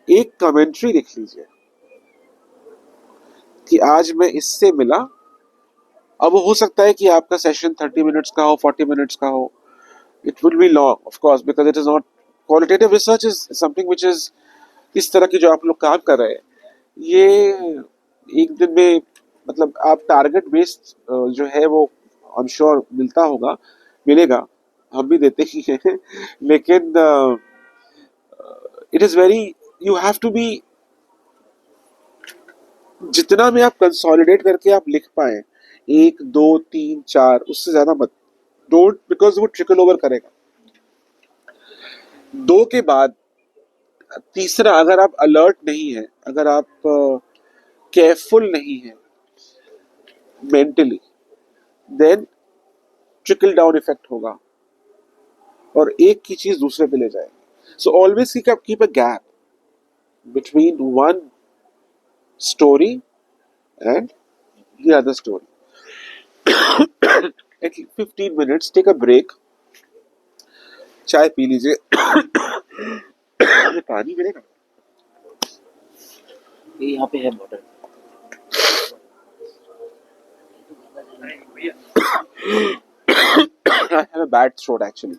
एक कमेंट्री लिख लीजिए कि आज मैं इससे मिला। अब वो हो सकता है कि आपका सेशन 30 मिनट्स का हो, 40 मिनट्स का हो, it will be long of course because it is not qualitative research is something which is इस तरह की जो आप लोग काम कर रहे हैं, ये एक दिन में मतलब आप टारगेट बेस्ड जो है वो आई एम श्योर मिलता होगा, मिलेगा, हम भी देते ही हैं, लेकिन it is very, you have to be, जितना में आप कंसोलिडेट करके आप लिख पाए 1, 2, 3, 4, उससे ज्यादा मत, डोंट, बिकॉज वो ट्रिकल ओवर करेगा। 2 के बाद तीसरा, अगर आप अलर्ट नहीं है, अगर आप केयरफुल नहीं है mentally, then trickle down effect होगा और एक की चीज दूसरे पे ले जाएगी। So always keep a gap between one story and the other story. At 15 minutes take a break, चाय पी लीजिए, पानी मिलेगा ये यहाँ पे है bottle. I have a bad throat actually.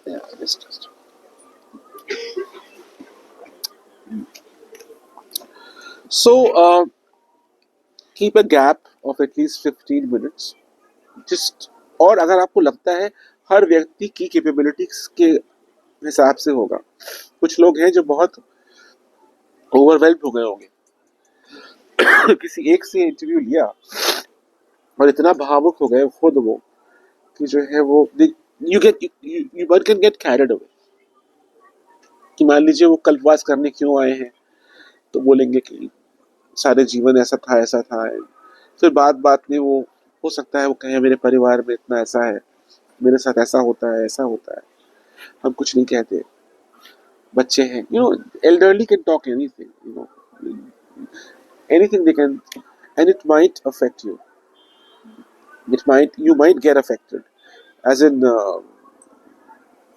Yeah, just. So, keep a gap of at least 15 minutes. Just, और अगर आपको लगता है हर व्यक्ति की कैपेबिलिटीज के हिसाब से होगा, कुछ लोग हैं जो बहुत ओवरवेल्म हो गए होंगे किसी एक से इंटरव्यू लिया और इतना भावुक हो गए खुद वो कि जो है वो you can get carried away कि मान लीजिए वो कल्पवास करने क्यों आए हैं, तो बोलेंगे कि सारे जीवन ऐसा था, फिर बात में वो हो सकता है वो कहे मेरे परिवार में इतना ऐसा है, मेरे साथ ऐसा होता है, हम कुछ नहीं कहते, बच्चे हैं, elderly can talk anything, anything they can, and it might affect you, you might get affected, as in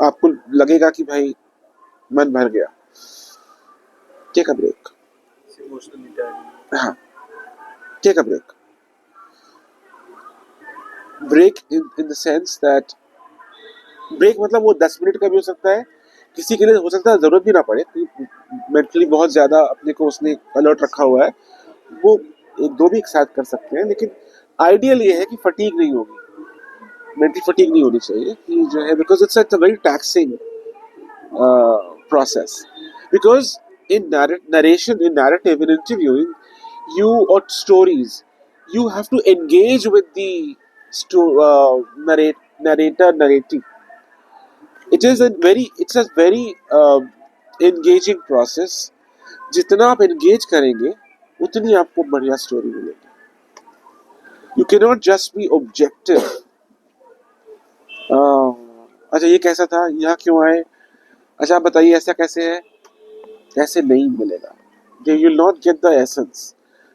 आपको लगेगा कि भाई मन भर गया, टेक अ ब्रेक, हाँ, take a break in the sense that, break मतलब वो 10 मिनट का भी हो सकता है, किसी के लिए हो सकता है जरूरत भी ना पड़े, मेंटली बहुत ज्यादा अपने को उसने अलर्ट रखा हुआ है, वो 1-2 भी एक साथ कर सकते हैं, लेकिन आइडियल ये है कि फटीग नहीं होगी, मेंटल फटीग नहीं होनी चाहिए कि जो है, because it's a very taxing process, because in narration, in narrative, in interviewing, you or stories, you have to engage with the narrator narrating. It's a very engaging process. जितना आप engage करेंगे उतनी आपको बढ़िया स्टोरी मिलेगी। You cannot just be objective. अच्छा ये कैसा था, यहाँ क्यों आए, अच्छा आप बताइए ऐसा कैसे है, ऐसे नहीं मिलेगा, they will not get the essence।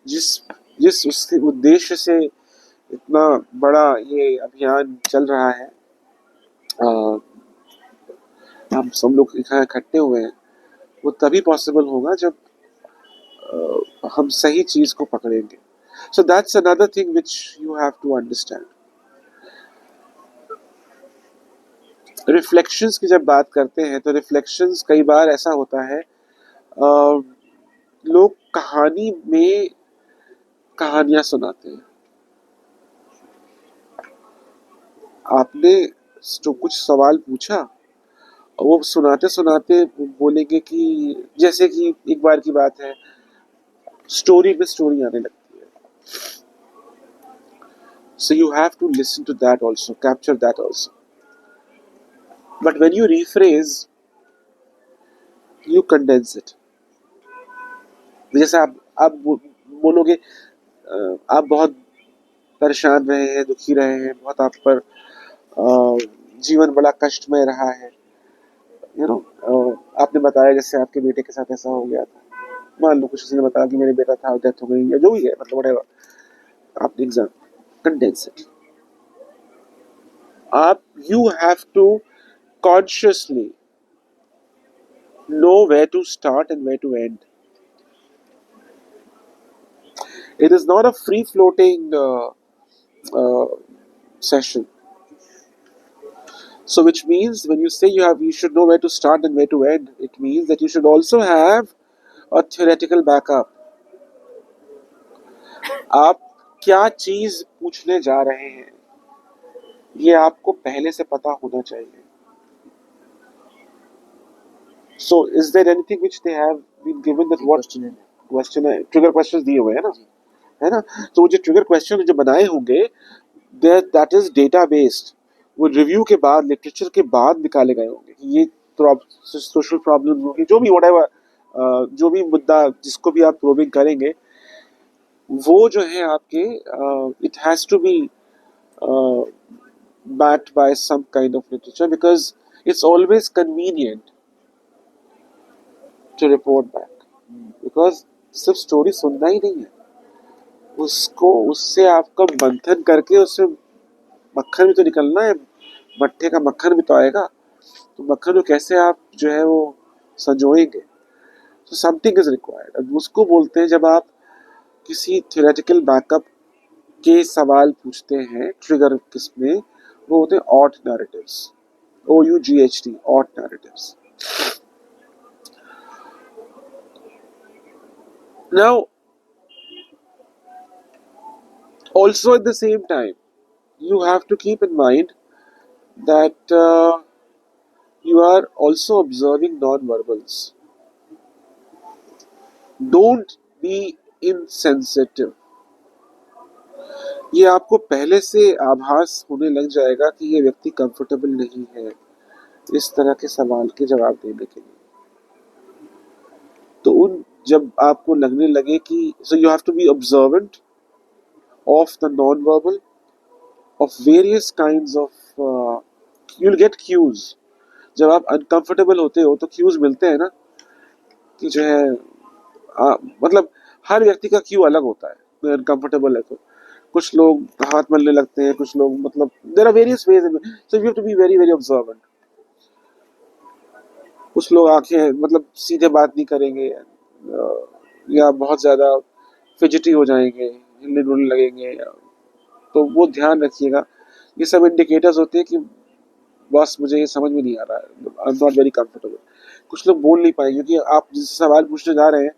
जिस उसके उद्देश्य से इतना बड़ा ये अभियान चल रहा है, हम सब लोग इकट्ठे हुए हैं, वो तभी पॉसिबल होगा जब हम सही चीज को पकड़ेंगे। So that's another thing which you have to understand. Reflections की जब बात करते हैं तो रिफ्लेक्शंस कई बार ऐसा होता है, लोग कहानी में कहानियां सुनाते हैं। आपने जो कुछ सवाल पूछा, वो सुनाते सुनाते बोलेंगे कि जैसे कि एक बार की बात है, स्टोरी में स्टोरी आने लगती है, so you have to listen to that also, capture that also. But when you rephrase, you condense it. जैसे आप बोलोगे, आप बहुत परेशान रहे हैं, दुखी रहे हैं, बहुत आप पर जीवन बड़ा कष्टमय रहा है, आपने बताया जैसे आपके बेटे के साथ ऐसा हो गया था, मान लो कुछ किसी ने बताया कि मेरे बेटा था, डेथ हो गई, या जो भी है, मतलब whatever, आपने exam condense it. you have to consciously know where to start and where to end. It is not a free floating session. So which means when you say you should know where to start and where to end, it means that you should also have a theoretical backup. आप क्या चीज पूछने जा रहे हैं, ये आपको पहले से पता होना चाहिए। So is there anything which they have been given that what question है, ट्रिगर क्वेश्चंस दिए हुए हैं ना, है ना? तो वो जो ट्रिगर क्वेश्चन जो बनाए होंगे, that is डेटा बेस्ड, वो रिव्यू के बाद, लिटरेचर के बाद निकाले गए होंगे कि ये सोशल प्रॉब्लम होगी, जो भी whatever, जो भी मुद्दा जिसको भी आप प्रोबिंग करेंगे, वो जो है आपके it has to be backed by some kind of literature, because it's always convenient to report back, because सिर्फ स्टोरी सुनना ही नहीं है, उसको उससे आपका मंथन करके उससे मक्खन भी तो निकलना है, मट्ठे का मक्खन भी तो आएगा, तो मक्खन को कैसे आप जो है वो संजोएंगे। तो समथिंग इज रिक्वायर्ड, उसको बोलते हैं जब आप किसी थ्योरेटिकल बैकअप के सवाल पूछते हैं, ट्रिगर किसमें, वो होते हैं ought narratives, OUGHT, ought narratives. Now, also at the same time, you have to keep in mind that you are also observing non-verbals. Don't be insensitive. ये आपको पहले से आभास होने लग जाएगा कि ये व्यक्ति कंफर्टेबल नहीं है इस तरह के सवाल के जवाब देने के लिए। तो जब आपको लगने लगे कि so you have to be observant of the non-verbal, of various kinds of you'll get cues. जब आप uncomfortable होते हो तो cues मिलते हैं ना, कि जो है मतलब हर व्यक्ति का क्यू अलग होता है। मैं अनकंफर्टेबल है तो कुछ लोग हाथ मलने लगते हैं, कुछ लोग, मतलब there are various ways, so you have to be very very observant. कुछ लोग आंखें मतलब सीधे बात नहीं करेंगे, या बहुत ज़्यादा फिजिटी हो जाएंगे, हिलने डुलने लगेंगे, तो वो ध्यान रखिएगा। ये सब इंडिकेटर्स होते हैं कि बस मुझे ये समझ में नहीं आ रहा है, I am not very comfortable. कुछ लोग बोल नहीं पाएंगे क्योंकि आप जिस सवाल पूछने जा रहे हैं,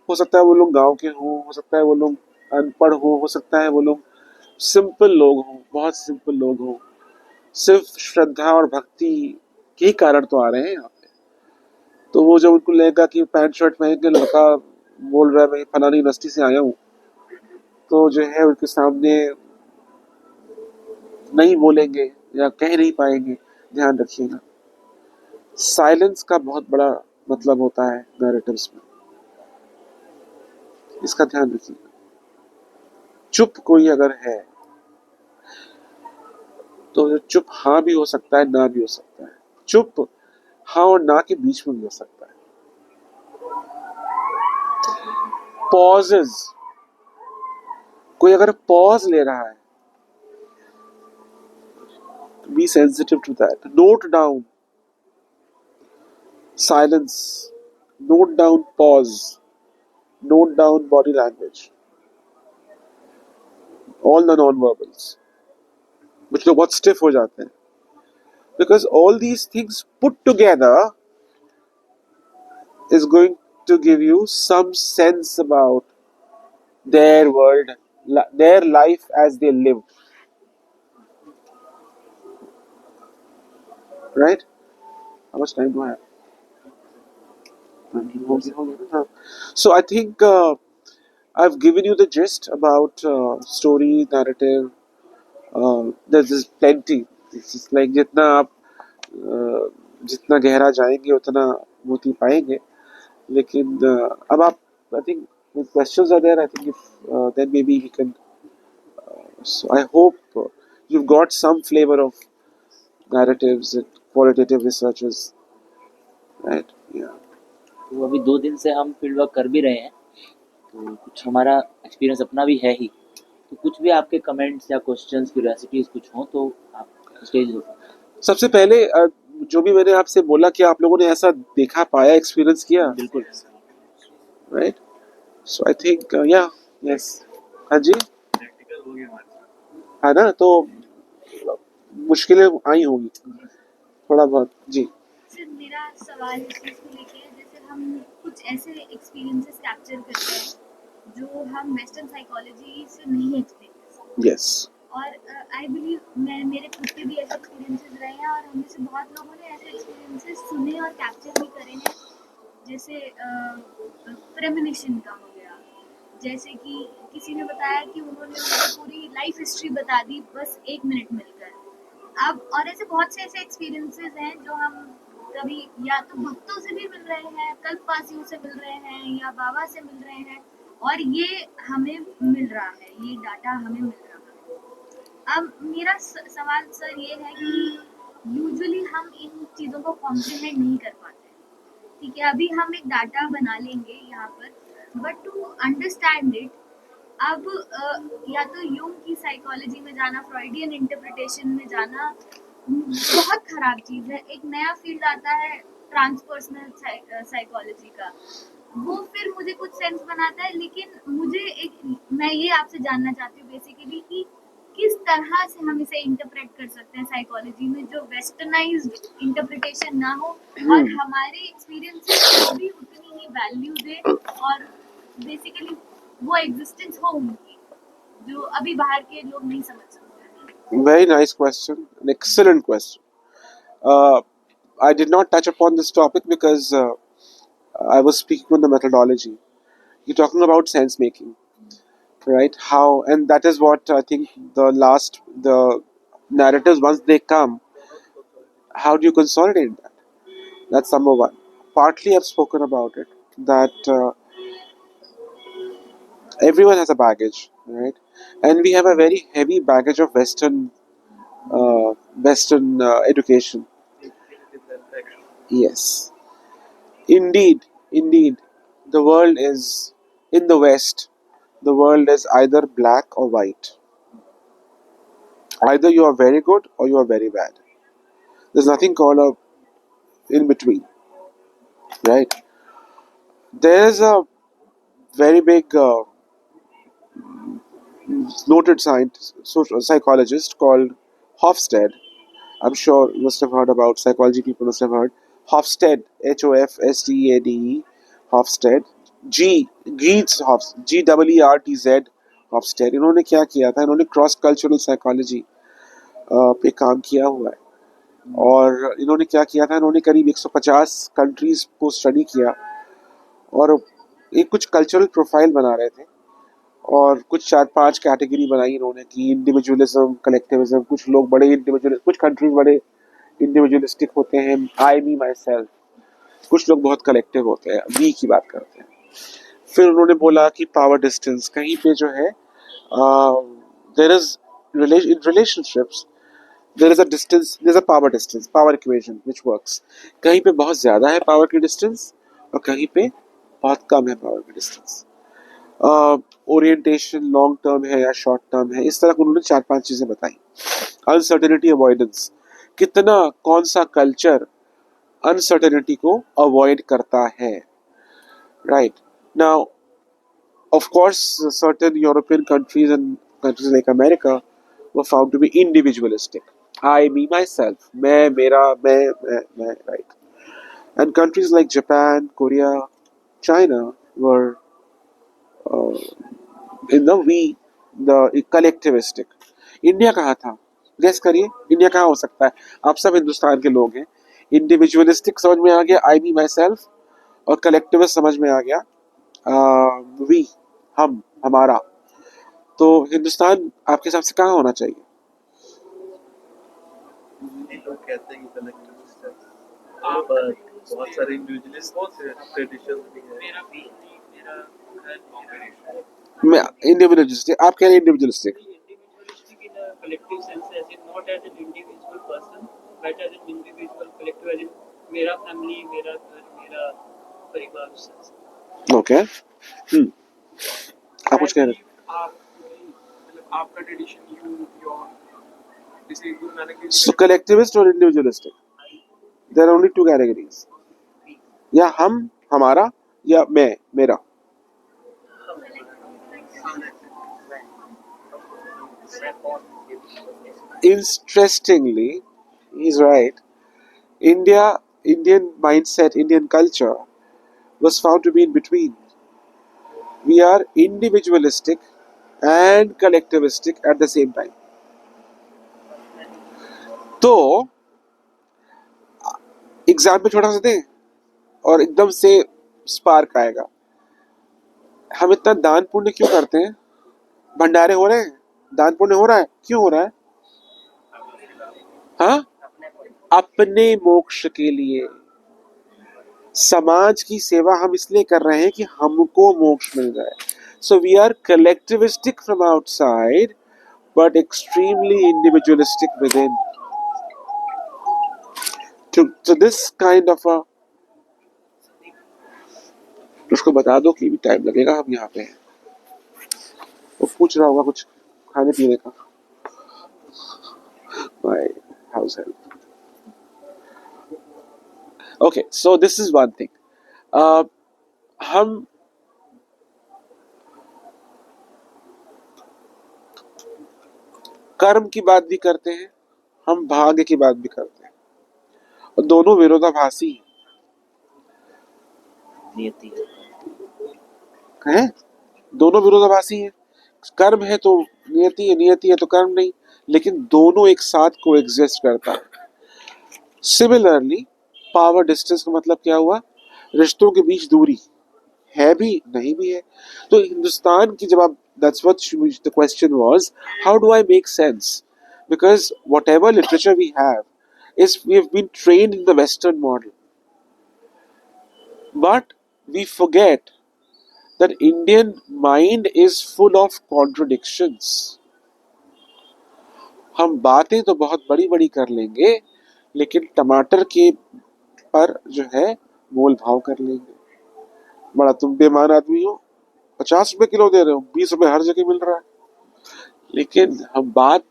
हो सकता है वो लोग गांव के हों, हो सकता है वो लोग अनपढ़ हो सकता है वो लोग सिंपल लोग हों, बहुत सिंपल लोग हों, सिर्फ श्रद्धा और भक्ति के कारण तो आ रहे हैं यहाँ पे। तो वो जब उनको लगेगा कि पैंट शर्ट पहन के लड़का बोल रहा है मैं फलानी यूनिवर्सिटी से आया हूँ, तो जो है उनके सामने नहीं बोलेंगे या कह नहीं पाएंगे। ध्यान रखिएगा, साइलेंस का बहुत बड़ा मतलब होता है नैरेटिव्स में, इसका ध्यान रखिएगा। चुप कोई अगर है तो चुप हाँ भी हो सकता है, ना भी हो सकता है। चुप हाँ और ना के बीच में भी हो सकता है। पॉजेज, कोई अगर पॉज ले रहा है, be sensitive to that. Note down silence, note down pause, note down body language, all the non verbals. कुछ लोग बहुत स्टिफ हो जाते हैं, because all these things put together is going to give you some sense about their world, their life as they lived. Right? How much time do I have? So I think I've given you the gist about story, narrative. There's plenty. It's just like जितना आप जितना गहरा जाएंगे उतना मोती पाएंगे. लेकिन अब आप, I think if questions are there, I think if then maybe we can. So I hope you've got some flavor of narratives and qualitative researches, right? Yeah. तो अभी 2 दिन से हम फील्ड वर्क कर भी रहे हैं, तो कुछ हमारा एक्सपीरियंस अपना भी है ही, तो कुछ भी आपके कमेंट्स या क्वेश्चंस, क्यूरियोसिटीज कुछ हो तो आप स्टेज लो. सबसे पहले जो भी मैंने आपसे बोला कि आप लोगों ने ऐसा देखा, पाया, एक्सपीरियंस किया, बिल्कुल. राइट? सो आई थिंक या यस. हाँ जी, प्रैक्टिकल हो गया हमारे साथ. है ना? तो मुश्किलें आई होंगी थोड़ा बहुत. जी. सर मेरा सवाल इस चीज़ को लेके है, जैसे हम कुछ ऐसे एक्सपीरियंसेस कैप्चर करते हैं जो हम वेस्टर्न साइकोलॉजी से नहीं एक्सप्लेन कर सकते. यस. और आई बिलीव मेरे खुद के भी ऐसे एक्सपीरियंसेस रहे हैं और हम में से बहुत लोगों ने ऐसे एक्सपीरियंसेस सुने और कैप्चर भी करे हैं. जैसे प्रेमनिशन का हो गया, जैसे कि किसी ने बताया कि उन्होंने मुझे पूरी लाइफ हिस्ट्री बता दी बस 1 मिनट मिलकर. अब और ऐसे बहुत से ऐसे एक्सपीरियंसेस हैं जो हम कभी या तो भक्तों से भी मिल रहे हैं, कल्पवासियों से मिल रहे हैं या बाबा से मिल रहे हैं, और ये हमें मिल रहा है, ये डाटा हमें मिल रहा है. अब मेरा सवाल सर ये है कि यूजुअली हम इन चीज़ों को कॉम्प्लीमेंट नहीं कर पाते. ठीक है, अभी हम एक डाटा बना लेंगे यहाँ पर, बट टू अंडरस्टैंड इट, अब या तो यूंग की साइकोलॉजी में जाना, फ्रॉइडियन इंटरप्रिटेशन में जाना बहुत खराब चीज़ है. एक नया फील्ड आता है ट्रांसपर्सनल साइकोलॉजी का, वो फिर मुझे कुछ सेंस बनाता है. लेकिन मैं ये आपसे जानना चाहती हूँ बेसिकली कि किस तरह से हम इसे इंटरप्रेट कर सकते हैं साइकोलॉजी में जो वेस्टर्नाइज्ड इंटरप्रिटेशन ना हो और हमारे एक्सपीरियंसेस को भी उतनी ही वैल्यू दे और बेसिकली वो एग्जिस्टेंस हो उनकी जो अभी बाहर के लोग नहीं समझ सकते. Very nice question. An excellent question. I did not touch upon this topic because I was speaking on the methodology. You're talking about sense making, right? How, and that is what I think the narratives, once they come, how do you consolidate that? That's number one. Partly I've spoken about it, that everyone has a baggage, right? And we have a very heavy baggage of Western education. Yes, indeed. The world is, in the West, the world is either black or white. Either you are very good or you are very bad. There's nothing called a in between, right? There's a very big noted social psychologist called Hofstede. I'm sure you must have heard about, psychology people must have heard. Hofstede, Hofstede, Hofstede, G-W-E-R-T-Z, Hofstede. इन्होंने क्या किया था? इन्होंने cross cultural psychology पे काम किया हुआ है. और इन्होंने क्या किया था? इन्होंने करीब 150 कंट्रीज को स्टडी किया और एक कुछ कल्चरल प्रोफाइल बना रहे थे और कुछ 4-5 कैटेगरी बनाई इन्होंने कि इंडिविजुअलिज्म, कलेक्टिविज्म. कुछ लोग बड़े इंडिविजुअलिस्ट, कुछ कंट्रीज बड़े इंडिविजुअलिस्टिक होते हैं, आई मी माई सेल्फ. कुछ लोग बहुत कलेक्टिव होते हैं, वी की बात करते हैं. फिर उन्होंने बोला कि पावर डिस्टेंस कहीं पे जो है, there is in relationships there is a distance, there is a power distance, power equation which works. कहीं पे बहुत ज्यादा है पावर की डिस्टेंस और कहीं पे बहुत कम है पावर की डिस्टेंस. ओरिएंटेशन लॉन्ग टर्म है या शॉर्ट टर्म है, इस तरह को उन्होंने 4-5 चीजें बताई. अनसर्टेनिटी अवॉइडेंस, कितना कौन सा कल्चर अनसर्टेनिटी को अवॉइड करता है, right? Now of course certain European countries and countries like America were found to be individualistic. I, me, myself. मैं, मेरा, मैं, right. And countries like Japan, Korea, China were in the we, the collectivistic. India कहाँ था? Guess करिए, India कहाँ हो सकता है? आप सब हिंदुस्तान के लोग हैं. इंडिविजुअलिस्टिक समझ में आ गया, आई मी माई सेल्फ, और कलेक्टिविस्ट समझ में आ गया, वी, हम, हमारा. तो हिंदुस्तान आपके हिसाब से कहाँ होना चाहिए? लोग कहते हैं कि कलेक्टिविस्ट है, पर बहुत सारे इंडिविजुअलिस्ट ट्रेडिशंस भी हैं. मेरा भी नहीं, मेरा कॉम्बिनेशन. मैं इंडिविजुअलिस्टिक, आप कह रहे हैं individualistic. Individualistic in a collective sense, as in not as an individual person, but as an individual collective, as in मेरा फैमिली, मेरा घर, मेरा परिवार उस sense. ओके. आप कुछ कह रहे हैं? आप मतलब आपका ट्रेडिशन यू योर जैसे Guru Nanak Dev So collectivist or individualistic? There are only two categories. या हम, हमारा, या मैं, मेरा. Interestingly, he's right. Indian mindset, Indian culture was found to be in between. We are individualistic and collectivistic at the same time. तो example छोटा सा दें और एकदम से स्पार्क आएगा. हम इतना दान पुण्य क्यों करते हैं? भंडारे हो रहे हैं, दान पुण्य हो रहा है, क्यों हो रहा है? हाँ, अपने मोक्ष के लिए. समाज की सेवा हम इसलिए कर रहे हैं कि हमको मोक्ष मिल जाए. So we are collectivistic from outside but extremely individualistic within. तो दिस काइंड ऑफ अ, उसको बता दो कि भी टाइम लगेगा, हम यहाँ पे हैं. वो पूछ रहा होगा कुछ खाने पीने का. My house help. Okay, so this is one thing. हम कर्म की बात भी करते हैं, हम भाग्य की बात भी करते हैं, और दोनों विरोधाभासी नियति हैं. दोनों विरोधाभासी हैं. कर्म है तो नियति है, नियति है तो कर्म नहीं, लेकिन दोनों एक साथ को एग्जिस्ट करता है. सिमिलरली पावर डिस्टेंस का मतलब क्या हुआ? रिश्तों के बीच दूरी है भी, नहीं भी है. तो हिंदुस्तान की जब आप, that's what the question was, how do I make sense? Because whatever literature we have is we have been trained in the Western model, but we forget that Indian mind is full of contradictions. हम बातें तो बहुत बड़ी बड़ी कर लेंगे, लेकिन टमाटर के पर जो है मोल भाव कर लेंगे. बड़ा तुम बेमान आदमी हो, 50 रुपए किलो दे रहे हो, 20 रुपए हर जगह मिल रहा है. लेकिन हम बात,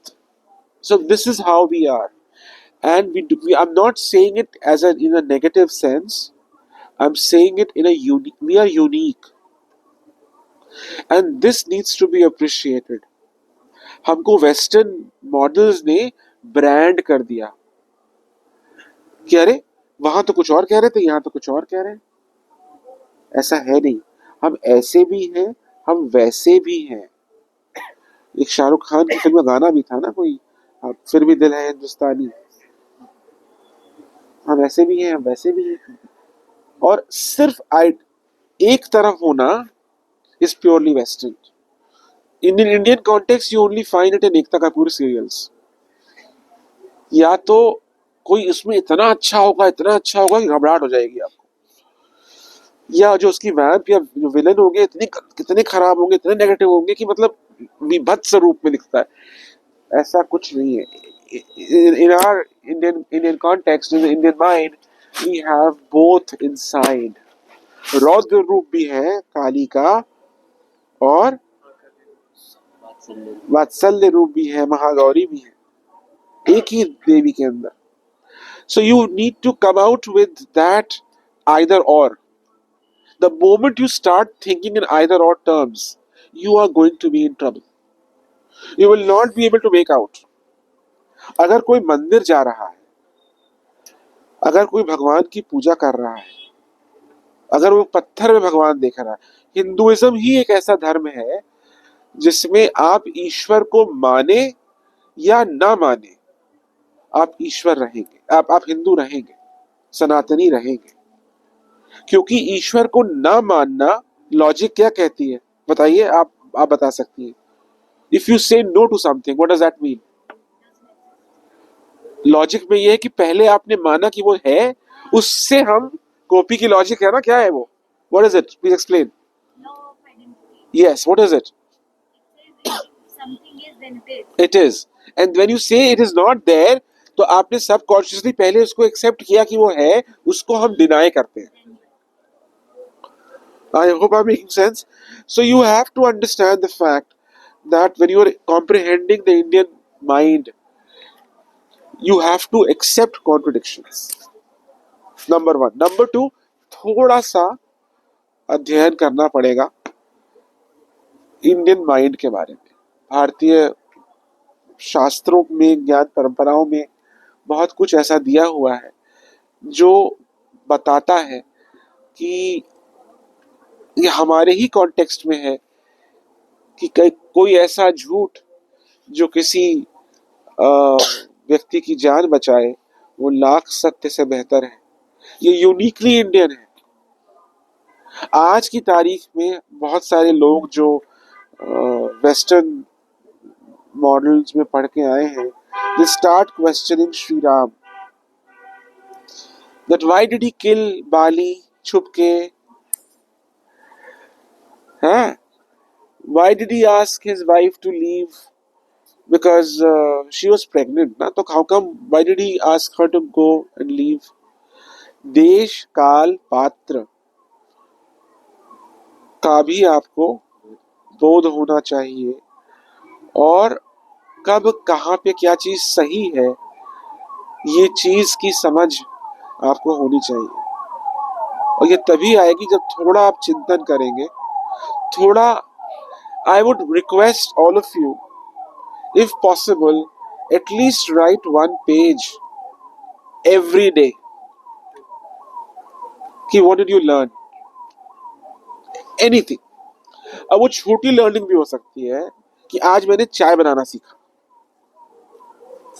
so this is how we are, and I'm not saying it as in a negative sense. I'm saying it in a unique. We are unique, and this needs to be appreciated. हमको western models ने brand कर दिया कि अरे वहां तो कुछ और कह रहे थे, यहाँ तो कुछ और कह रहे हैं. ऐसा है नहीं. हम ऐसे भी हैं, हम वैसे भी हैं. एक शाहरुख खान की फिल्म में गाना भी था ना कोई, फिर भी दिल है हिंदुस्तानी. हम ऐसे भी हैं, हम वैसे भी हैं. और सिर्फ एक तरफ होना is purely western. In Indian context you only find it in Ekta Kapoor serials. या तो कोई इसमें इतना अच्छा होगा कि घबराहट हो जाएगी आपको, या जो उसकी वैम्प या जो विलन होंगे कितने खराब होंगे, इतने नेगेटिव होंगे कि मतलब विभत्स रूप में दिखता है. ऐसा कुछ नहीं है. In our Indian context, in the Indian mind, we have both inside. रौद्र रूप भी है काली का, और वात्सल्य रूप भी है, महागौरी भी है, एक ही देवी के अंदर. So you need to come out with that either or. The moment you start thinking in either or terms, you are going to be in trouble. You will not be able to make out. अगर कोई मंदिर जा रहा है, अगर कोई भगवान की पूजा कर रहा है, अगर वो पत्थर में भगवान देख रहा है, हिंदुइज्म ही एक ऐसा धर्म है जिसमें आप ईश्वर को माने या ना माने, आप ईश्वर रहेंगे, आप हिंदू रहेंगे, सनातनी रहेंगे। क्योंकि ईश्वर को ना मानना, लॉजिक क्या कहती है बताइए, आप बता सकती हैं। If you say no to something, what does that mean? Logic में ये है कि पहले आपने माना कि वो है, उससे हम कॉपी की लॉजिक है ना, क्या है वो? What is it? Please explain. law of identity. Yes, what is it? It says if something is, then it is. It is. And when you से इट इज नॉट देयर, तो आपने subconsciously पहले उसको एक्सेप्ट किया कि वो है, उसको हम डिनाई करते हैं। I hope I'm making sense. So you have to understand the fact that when you are comprehending the Indian mind, you have to accept contradictions. Number one. Number two, थोड़ा सा अध्ययन करना पड़ेगा इंडियन माइंड के बारे में। भारतीय शास्त्रों में, ज्ञान परंपराओं में बहुत कुछ ऐसा दिया हुआ है जो बताता है कि ये हमारे ही कॉन्टेक्स्ट में है कि कोई ऐसा झूठ जो किसी व्यक्ति की जान बचाए, वो लाख सत्य से बेहतर है। ये यूनिकली इंडियन है। आज की तारीख में बहुत सारे लोग जो वेस्टर्न मॉडल्स में पढ़ के आए हैं, they start questioning Sri Ram, that why did he kill Bali छुप के? हाँ? Why did he ask his wife to leave? Because she was pregnant, ना? तो how come? Why did he ask her to go and leave? देश काल पात्र का भी आपको बोध होना चाहिए, और कब कहाँ पे क्या चीज सही है, ये चीज की समझ आपको होनी चाहिए। और ये तभी आएगी जब थोड़ा आप चिंतन करेंगे, थोड़ा। I would request all of you, if possible, at least write one page every day कि what did you learn, anything। अब वो छोटी लर्निंग भी हो सकती है कि आज मैंने चाय बनाना सीखा,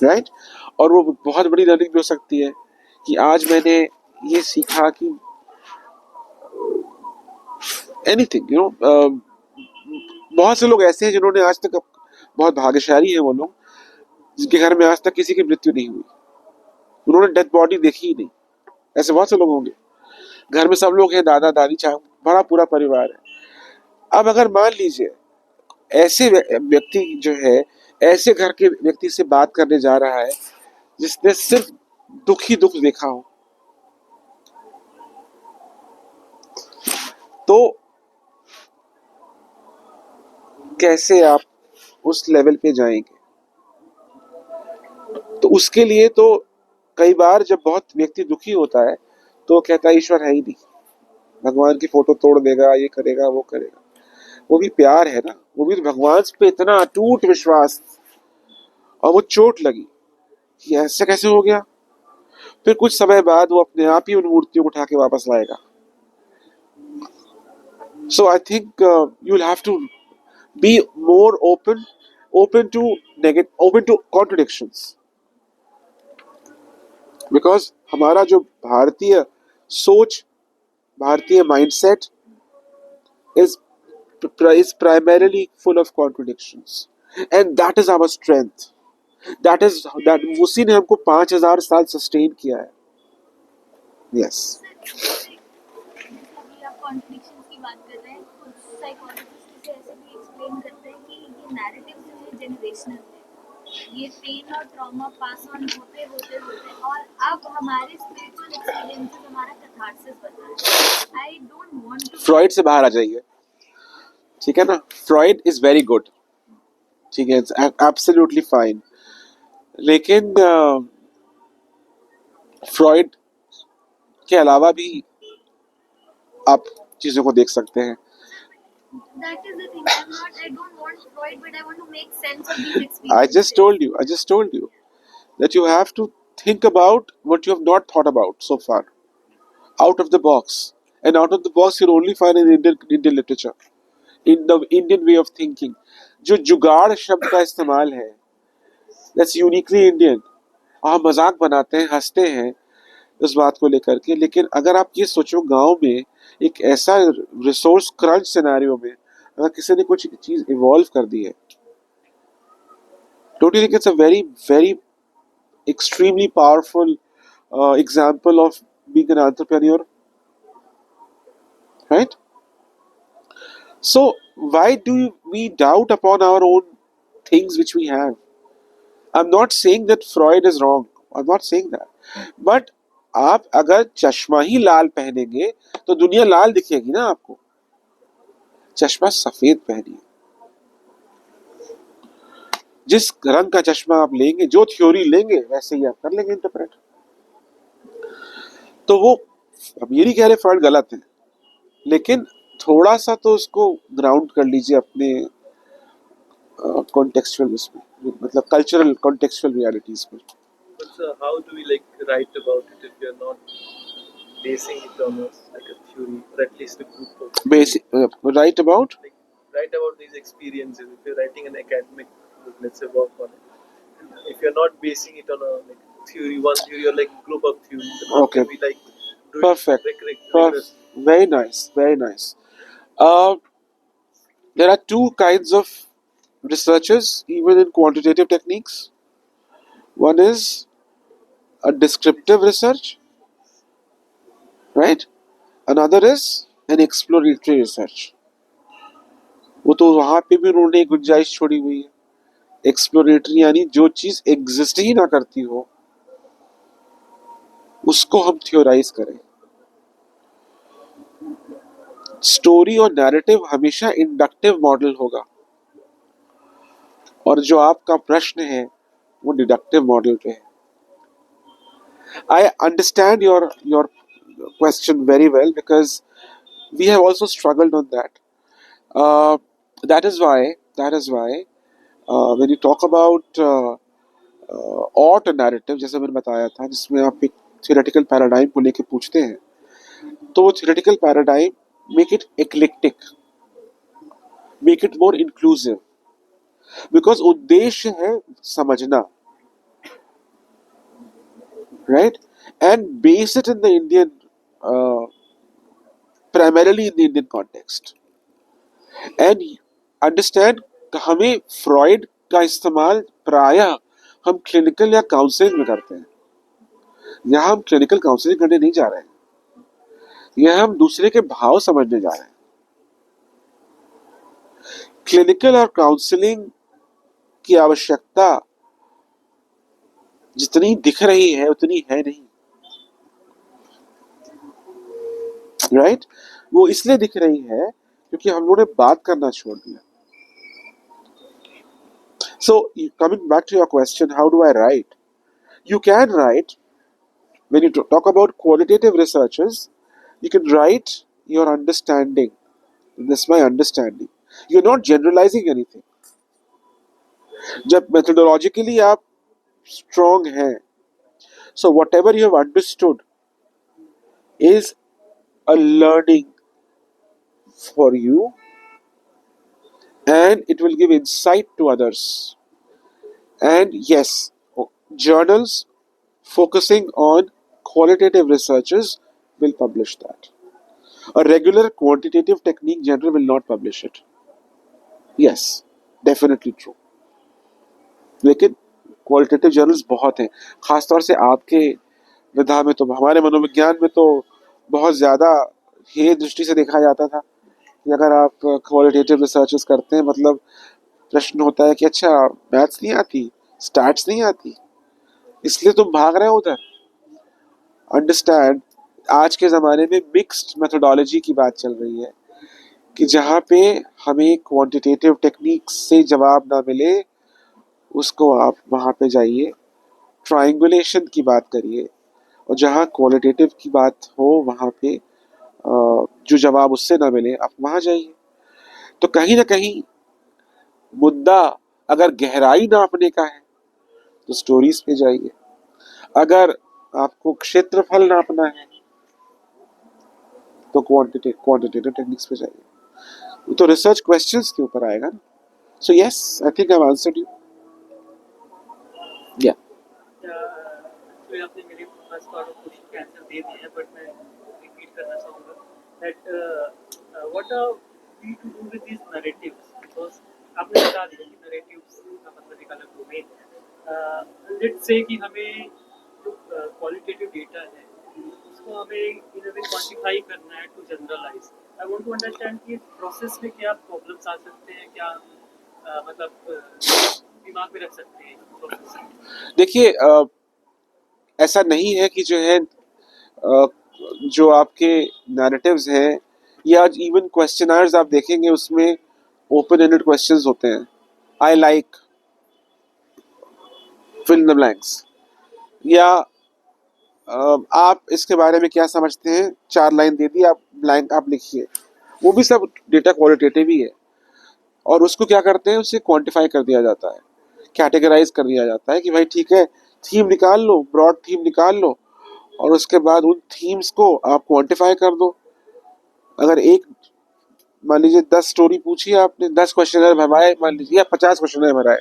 राइट? और वो बहुत बड़ी लर्निंग भी हो सकती है कि आज मैंने ये सीखा कि एनीथिंग, यू नो। बहुत से लोग ऐसे हैं जिन्होंने आज तक, बहुत भाग्यशाली है वो लोग जिनके घर में आज तक किसी की मृत्यु नहीं हुई, उन्होंने डेथ बॉडी देखी ही नहीं। ऐसे बहुत से लोग होंगे, घर में सब लोग हैं, दादा दादी, चाहे बड़ा पूरा परिवार है। अब अगर मान लीजिए ऐसे व्यक्ति जो है, ऐसे घर के व्यक्ति से बात करने जा रहा है जिसने सिर्फ दुख ही दुख देखा हो, तो कैसे आप उस लेवल पे जाएंगे? तो उसके लिए तो कई बार जब बहुत व्यक्ति दुखी होता है तो कहता है ईश्वर है ही नहीं, भगवान की फोटो तोड़ देगा, ये करेगा, वो करेगा। वो भी प्यार है ना, वो भी भगवान पे इतना अटूट विश्वास, और वो चोट लगी कि ऐसे कैसे हो गया। फिर कुछ समय बाद वो अपने आप ही उन मूर्तियों को उठा के वापस लाएगा। So I think you will have to be more open to contradictions, because हमारा जो भारतीय सोच, भारतीय mindset is primarily full of contradictions, and that is our strength. that उसी ने हमको 5000 साल सस्टेन किया है। yes अभी आप कॉन्ट्रडिक्शंस की बात कर रहे हैं, कुछ साइकोलॉजिस्ट ऐसे भी एक्सप्लेन करते हैं कि ये नैरेटिव जो है जनरेशनल है, ये पेन और ट्रॉमा पास ऑन होते होते होते, और अब हमारे स्पिरिचुअल एक्सपीरियंसेस हमारा कैथार्सिस बन रहा है। I don't want to Freud से बाहर आ जाइए, ठीक है ना? फ्रॉइड इज वेरी गुड, ठीक है, एब्सोल्युटली फाइन, लेकिन फ्रॉइड के अलावा भी आप चीजों को देख सकते हैं। That is the thing. I don't want Freud, but I want to make sense of these experiences. I just told you. that you have to think about what you have not thought about so far, out of the box. And out of the box you'll only find in Indian literature, in the Indian way of thinking. जो जुगाड़ शब्द का इस्तेमाल है, that's uniquely Indian. हम मजाक बनाते हैं, हंसते हैं उस बात को लेकर के, लेकिन अगर आप ये सोचो गांव में एक ऐसा रिसोर्स क्रंच सिनेरियो में अगर किसी ने कुछ चीज इवॉल्व कर दी है, don't you think it's a very very extremely powerful example of being an entrepreneur, right? So why do we doubt upon our own things which we have? I'm not saying that Freud is wrong, I'm not saying that, but आप अगर चश्मा ही लाल पहनेंगे तो दुनिया लाल दिखेगी ना आपको, चश्मा सफेद पहनिए। जिस रंग का चश्मा आप लेंगे, जो थ्योरी लेंगे, वैसे ही आप कर लेंगे इंटरप्रेट। तो वो, अब ये नहीं कह रहे फ्रॉइड गलत है, लेकिन थोड़ा सा तो उसको ग्राउंड कर लीजिए अपने कॉन्टेक्चुअल उसमें, मतलब कल्चरल कॉन्टेक्चुअल रियलिटीज में। But how do we write about it if we are not basing it on a theory, or at least a group of Basic write about write about these experiences? If you're writing an academic book, let's say, work on it, if you're not basing it on a theory, one theory or group of theories, then how Okay. can we do Perfect. it rigorously? Very nice, very nice. There are two kinds of researches even in quantitative techniques. One is a descriptive research, right? Another is an exploratory research. वो तो वहां पे भी उन्होंने गुंजाइश छोड़ी हुई है। एक्सप्लोरेटरी यानी जो चीज एग्जिस्ट ही ना करती हो उसको हम थियोराइज करें। स्टोरी और नैरेटिव हमेशा इंडक्टिव मॉडल होगा, और जो आपका प्रश्न है वो डिडक्टिव मॉडल पे है। I understand your question very well because we have also struggled on that. That is why when you talk about ought narrative, जैसे मैंने बताया था, जिसमें आप एक theoretical paradigm को लेके पूछते हैं, तो वो theoretical paradigm make it eclectic, make it more inclusive, because उद्देश्य है समझना, right? And base it in the Indian, primarily in the Indian context. And understand, हमें फ्रॉइड का इस्तेमाल प्रायः हम क्लिनिकल या काउंसलिंग में करते हैं। यहाँ हम क्लिनिकल काउंसलिंग करने नहीं जा रहे हैं, यहाँ हम दूसरे के भाव समझने जा रहे हैं। क्लिनिकल और काउंसलिंग की आवश्यकता जितनी दिख रही है उतनी है नहीं, राइट? वो इसलिए दिख रही है क्योंकि हम लोगों ने बात करना छोड़ दिया। So coming back to your question, how do I write? You can write, when you talk about qualitative researches, you can write your understanding. This is my understanding. You're not generalizing anything. जब methodologically आप strong हैं, so whatever you have understood is a learning for you, and it will give insight to others. And yes, journals focusing on qualitative researches will publish that. A regular quantitative technique journal will not publish it. Yes, definitely true. लेकिन qualitative journals बहुत हैं, खासतौर से आपके विधा में, तो हमारे मनोविज्ञान में तो बहुत ज़्यादा ये दृष्टि से देखा जाता था कि अगर आप क्वालिटेटिव रिसर्चेस करते हैं, मतलब प्रश्न होता है कि अच्छा मैथ्स नहीं आती, स्टैट्स नहीं आती, इसलिए तुम भाग रहे हो उधर। अंडरस्टैंड, आज के ज़माने में मिक्स्ड मेथोडोलॉजी की बात चल रही है कि जहाँ पे हमें क्वांटिटेटिव टेक्निक से जवाब ना मिले, उसको आप वहाँ पे जाइए, ट्रायंगुलेशन की बात करिए, और जहाँ क्वालिटेटिव की बात हो वहाँ पे जो जवाब उससे ना मिले आप वहाँ जाइए। तो कहीं ना कहीं मुद्दा अगर गहराई नापने का है तो स्टोरीज पे जाइए। अगर आपको क्षेत्रफल नापना है तो क्वांटिटेटिव टेक्निक्स पे जाइए। तो रिसर्च क्वेश्चंस के ऊपर आएगा ना। So yes, I think I have answered you. या तो आपने मेरे फर्स्ट पार्ट ऑफ क्वेश्चन का आंसर दे दिया है, बट मैं रिपीट करना चाहूँगा that what are we to do with this narratives, because आपने बता दिया कि नैरेटिव्स का मतलब एक अलग डोमेन है। लेट्स से कि हमें जो क्वालिटेटिव डेटा है उसको हमें इन अ वे क्वांटिफाई करना है to generalise. I want to understand कि प्रोसेस में क्या प्रॉब्लम्स आ सकते हैं, क्या दिमाग में रख सकते हैं प्रोसेस। देखिए, ऐसा नहीं है कि जो है जो आपके नैरेटिव्स हैं या इवन क्वेश्चनर्स आप देखेंगे उसमें ओपन एंडेड क्वेश्चंस होते हैं। I like fill in the blanks, या आप इसके बारे में क्या समझते हैं, 4 लाइन दे दी, आप ब्लैंक आप लिखिए। वो भी सब डेटा क्वालिटेटिव ही है, और उसको क्या करते हैं, उसे क्वांटिफाई कर दिया जाता है, कैटेगराइज कर दिया जाता है कि भाई ठीक है, थीम निकाल लो, ब्रॉड थीम निकाल लो, और उसके बाद उन थीम्स को आप क्वांटिफाई कर दो। अगर एक मान लीजिए 10 स्टोरी पूछी आपने, 10 क्वेश्चनर भरवाए, मान लीजिए 50 क्वेश्चनर भराए,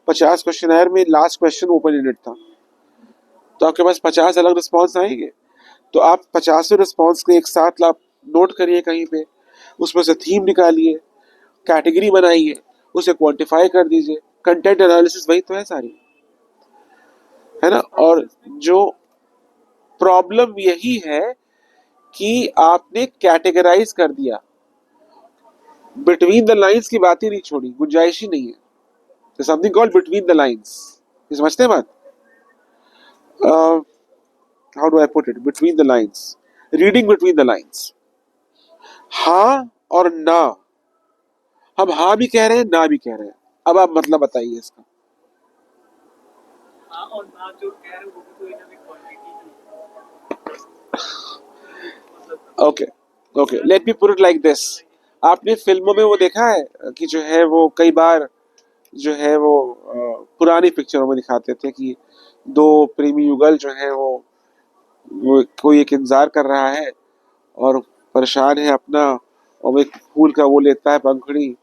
50 क्वेश्चनर में लास्ट क्वेश्चन ओपन एंडेड था, तो आपके पास 50 अलग रिस्पॉन्स आएंगे। तो आप 50 रिस्पॉन्स को एक साथ आप नोट करिए कहीं पे, उसमें से थीम निकालिए, कैटेगरी बनाइए, उसे क्वांटिफाई कर दीजिए। कंटेंट एनालिसिस वही तो है सारी, है ना। और जो प्रॉब्लम यही है कि आपने कैटेगराइज कर दिया, बिटवीन द लाइंस की बात ही नहीं छोड़ी, गुंजाइश ही नहीं है। Something called between the lines, समझते हैं बात? How do I put it, between the lines, reading between the lines. हाँ और ना, हम हाँ भी कह रहे हैं, ना भी कह रहे हैं। अब आप मतलब बताइए इसका। हाँ और ना जो कह रहे हो वो भी तो in a way quantity okay okay, let me put it like this. आपने फिल्मों में वो देखा है कि जो है वो कई बार जो है वो पुरानी पिक्चरों में दिखाते थे कि 2 प्रेमी युगल जो है वो कोई एक इंतजार कर रहा है और परेशान है अपना, और वो एक फूल का वो लेता है पंखुड़ी,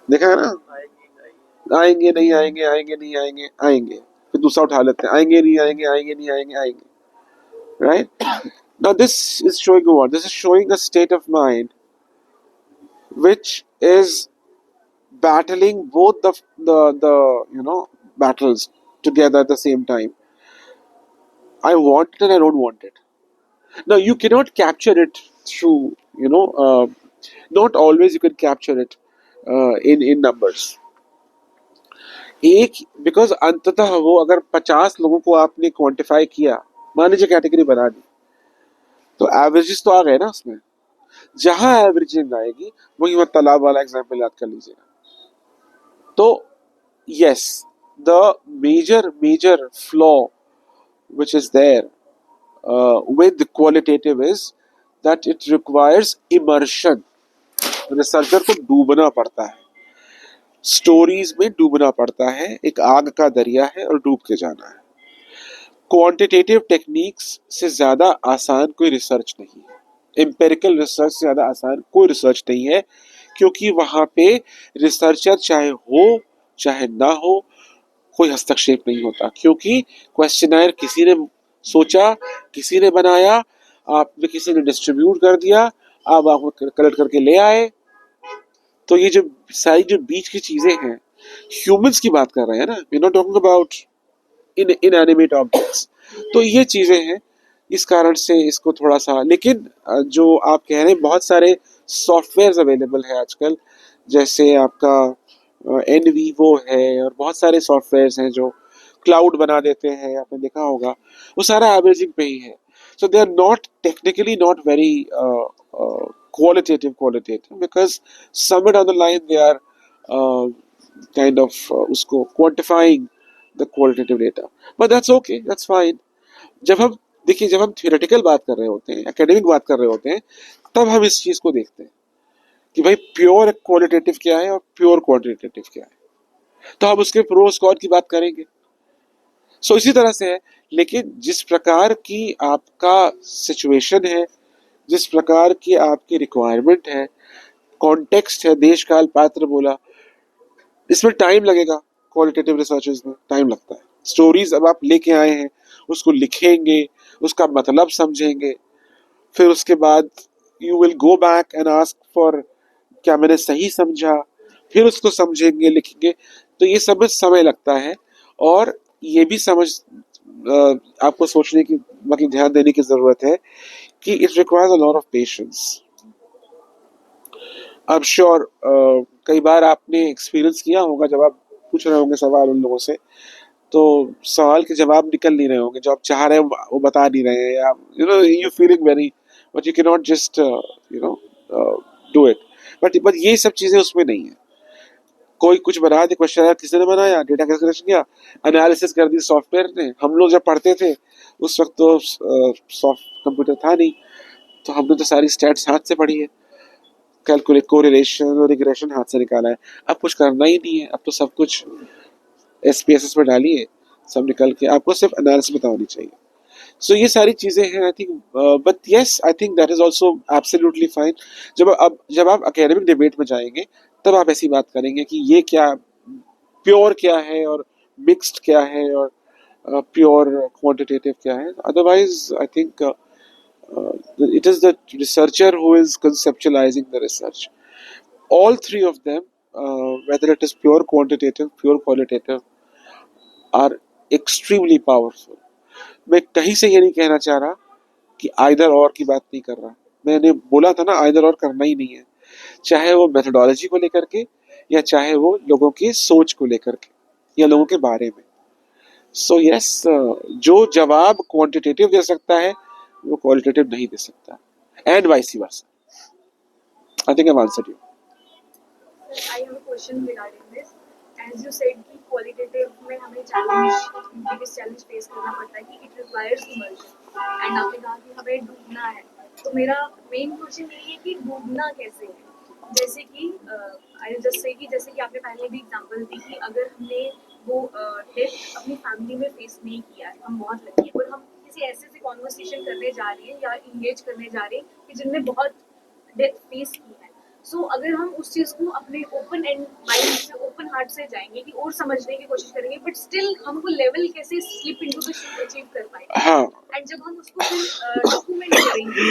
देखा है ना? आएंगे नहीं आएंगे, आएंगे नहीं आएंगे, आएंगे, फिर दूसरा उठा लेते हैं, आएंगे नहीं आएंगे, आएंगे नहीं आएंगे, आएंगे। Right? Now this is showing what? This is showing a state of mind which is battling both the battles together at the same time. I want it and I don't want it. Now you cannot capture it through not always you can capture it in numbers. एक because अंततः वो अगर 50 लोगों को आपने quantify किया, मान लीजिए कैटेगरी बना दी, तो एवरेजेस तो आ गए ना उसमें। जहां एवरेजिंग आएगी वही वह तालाब वाला एग्जांपल याद कर लीजिएगा। तो yes, the major flaw which is there with the qualitative is that it requires immersion. Researcher को डूबना पड़ता है, स्टोरीज में डूबना पड़ता है, एक आग का दरिया है और डूब के जाना है। क्वांटिटेटिव टेक्निक्स से ज्यादा आसान कोई रिसर्च नहीं है, एम्पेरिकल रिसर्च से ज्यादा आसान कोई रिसर्च नहीं है, क्योंकि वहां पे रिसर्चर चाहे हो चाहे ना हो कोई हस्तक्षेप नहीं होता, क्योंकि क्वेश्चनर किसी ने सोचा, किसी ने बनाया, आपने किसी ने डिस्ट्रीब्यूट कर दिया, आप कलेक्ट करके ले आए। तो ये जो सारी जो बीच की चीजें हैं, ह्यूमंस की बात कर रहे हैं ना, we not talking about inanimate objects. तो ये चीजें हैं, इस कारण से इसको थोड़ा सा, लेकिन जो आप कह रहे हैं बहुत सारे सॉफ्टवेयर अवेलेबल है आजकल, जैसे आपका एनवीवो है और बहुत सारे सॉफ्टवेयर हैं जो क्लाउड बना देते हैं, आपने देखा होगा, वो सारा एवरेजिंग पे ही है। So they are not technically not very qualitative because somewhere down the line they are kind of उसको quantifying the qualitative data, but that's okay, that's fine. जब हम देखिए, जब हम थियोरेटिकल बात कर रहे होते हैं, एकेडमिक बात कर रहे होते हैं, तब हम इस चीज को देखते हैं कि भाई प्योर क्वालिटेटिव क्या है और प्योर क्वांटिटेटिव क्या है। तो हम उसके प्रोस कॉन की बात करेंगे। सो इसी तरह से है, लेकिन जिस प्रकार की आपका सिचुएशन है, जिस प्रकार की आपकी रिक्वायरमेंट है, कॉन्टेक्स्ट है, देश काल पात्र बोला, इसमें टाइम लगेगा। क्वालिटेटिव रिसर्चेस में टाइम लगता है। स्टोरीज अब आप लेके आए हैं, उसको लिखेंगे, उसका मतलब समझेंगे, फिर उसके बाद you will go back and ask for क्या मैंने सही समझा, फिर उसको समझेंगे, लिखेंगे। तो ये सब में समय लगता है, और ये भी समझ आपको सोचने की मतलब ध्यान देने की जरूरत है कि it requires a lot of patience. I am sure कई बार आपने एक्सपीरियंस किया होगा, जब आप पूछ रहे होंगे सवाल उन लोगों से, तो सवाल के जवाब निकल नहीं रहे होंगे, जो आप चाह रहे हैं वो बता नहीं रहे हैं, या you feeling very, but you can not just do it. But ये सब चीजें उसमें नहीं है। कोई कुछ बना दे, क्वेश्चन किसी ने बनाया, डेटा कैलकुलेशन किया, एनालिसिस कर दी सॉफ्टवेयर ने। हम लोग जब पढ़ते थे उस वक्त तो सॉफ्ट कंप्यूटर था नहीं, तो हमने तो सारी स्टैट्स हाथ से पढ़ी है, कैलकुलेट कोरिलेशन और रिग्रेशन हाथ से निकाला है। अब कुछ करना ही नहीं है, अब तो सब कुछ SPSS में डालिए, सब निकल के आपको सिर्फ एनालिसिस पता होनी चाहिए। सो ये सारी चीजें हैं, I think. But yes, I think that is also absolutely fine. जब आप एकेडमिक डिबेट में जाएंगे, तब आप ऐसी बात करेंगे कि ये क्या प्योर क्या है और मिक्स्ड क्या है और प्योर क्वांटिटेटिव क्या है। Otherwise I think it is the researcher who is conceptualizing the research. All three of them, whether it is pure quantitative, pure qualitative, are extremely powerful. मैं कहीं से ये नहीं कहना चाह रहा कि आइदर और की बात नहीं कर रहा। मैंने बोला था ना, आइदर और करना ही नहीं है, चाहे वो मेथोडोलॉजी को लेकर के, या चाहे वो लोगों की सोच को लेकर के, या लोगों के बारे में। सो यस, जो जवाब क्वांटिटेटिव दे सकता है वो क्वालिटेटिव नहीं दे सकता, and vice versa. I think I answered you. I have a question regarding this. As you said कि qualitative में हमें biggest challenge face करना पड़ता है कि it requires immersion. And आपने कहा कि हमें डूबना है। तो मेरा main question ये है कि डूबना कैसे है? जैसे कि I'll just say कि जैसे कि आपने पहले भी example दी कि अगर हमने वो death अपनी family में face नहीं किया है, हम बहुत lucky हैं, और हम किसी ऐसे conversation करने जा रहे हैं या engage करने जा रहे हैं कि जिनने बहुत डेथ फेस की है। सो अगर हम उस चीज को अपने ओपन एंड माइंड से, ओपन हार्ट से जाएंगे कि और समझने की कोशिश करेंगे, बट स्टिल हम वो लेवल कैसे slip into the ship achieve कर पाएंगे। हाँ, एंड जब हम उसको फिर डॉक्यूमेंट करेंगे,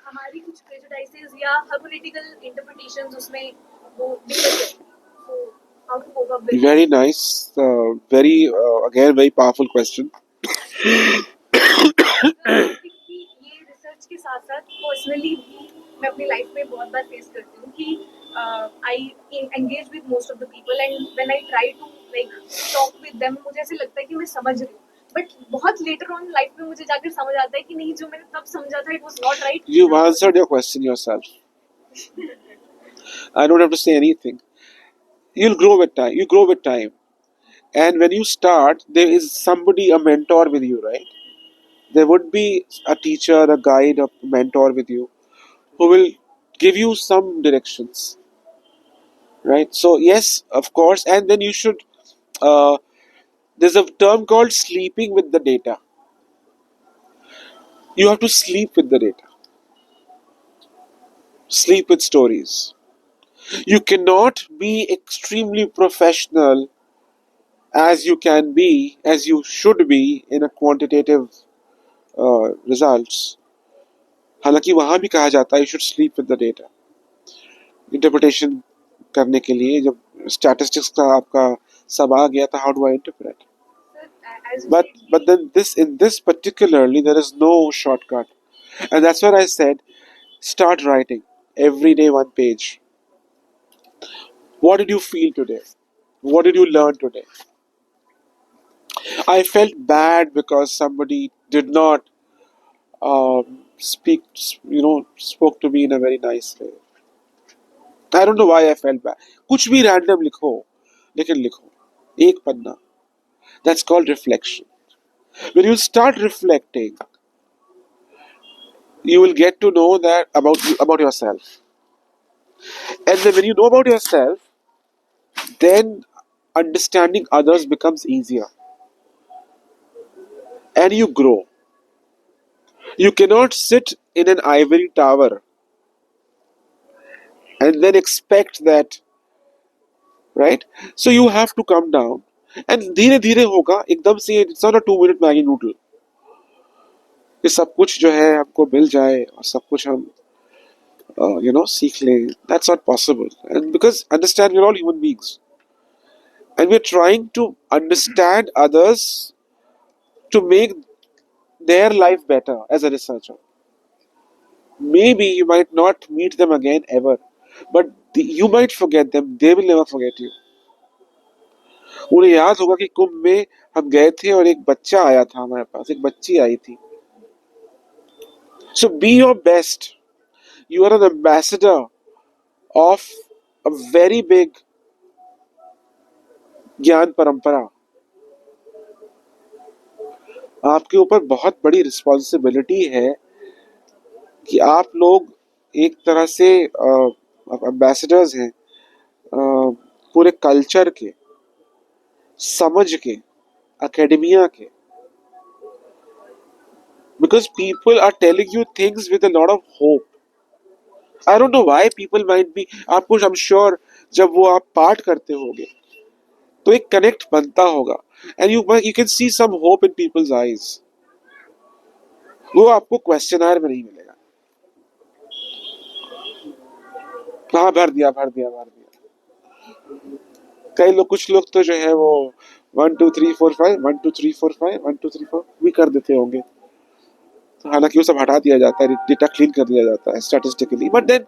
हमारी कुछ प्रेजुडाइसेस या पॉलिटिकल इंटरप्रिटेशंस उसमें वो दिक्कत है। So how to cope up with very nice, very again very powerful question. कि ये रिसर्च के साथ साथ पर्सनली भी मैं अपनी लाइफ में बहुत बार फेस करती हूँ कि I engage with most of the people, and when I try to like talk with them, मुझे ऐसे लगता है कि मैं समझ रही हूँ, बट बहुत लेटर ऑन लाइफ में मुझे जाकर समझ आता है कि नहीं, जो मैंने तब समझा था it was not right. You've answered your question yourself. I don't have to say anything. You'll grow with time. You grow with time. And when you start, there is somebody, a mentor with you, right? There would be a teacher, a guide, a mentor with you who will give you some directions, right? So, yes, of course. And then you should, there's a term called sleeping with the data. You have to sleep with the data, sleep with stories. You cannot be extremely professional as you can be, as you should be in a quantitative results. हालांकि वहां भी कहा जाता है you should sleep with the data. Interpretation करने के लिए जब statistics का आपका सब आ गया था, how do I interpret? But then in this particularly there is no shortcut, and that's what I said. Start writing every day, one page. What did you feel today? What did you learn today? I felt bad because somebody did not spoke to me in a very nice way. I don't know why I felt bad. कुछ भी random लिखो, लेकिन लिखो एक पन्ना. That's called reflection. When you start reflecting, you will get to know that about yourself. And then when you know about yourself, then understanding others becomes easier and you grow. You cannot sit in an ivory tower and then expect that, right? So you have to come down and धीरे धीरे होगा एकदम से. It's not a 2 minute Maggi noodle कि सब कुछ जो है हमको मिल जाए और सब कुछ हम सीख लें. That's not possible. And because understand, we're all human beings and we're trying to understand others to make their life better. As a researcher, maybe you might not meet them again ever, but you might forget them, they will never forget you. उन्हें याद होगा कि कुंभ में हम गए थे और एक बच्चा आया था हमारे पास, एक बच्ची आई थी. So be your best. You are an ambassador of a very big ज्ञान परंपरा. आपके ऊपर बहुत बड़ी रिस्पॉन्सिबिलिटी है कि आप लोग एक तरह से एम्बेसडर्स हैं पूरे कल्चर के, समझ के, एकेडमिया के. Because people are telling you things with a lot of hope. I don't know why people might be. आपको I'm sure जब वो आप पाठ करते होगे तो एक कनेक्ट बनता होगा and you can see some hope in people's eyes. वो आपको क्वेश्चनर में नहीं मिलेगा. हाँ भर दिया. कई लोग, कुछ लोग तो जो है वो 1 2 3 4 5 1 2 3 4 5 1 2 3 4 भी कर देते होंगे. हालांकि वो सब हटा दिया जाता है, डेटा क्लीन कर दिया जाता है statistically, but then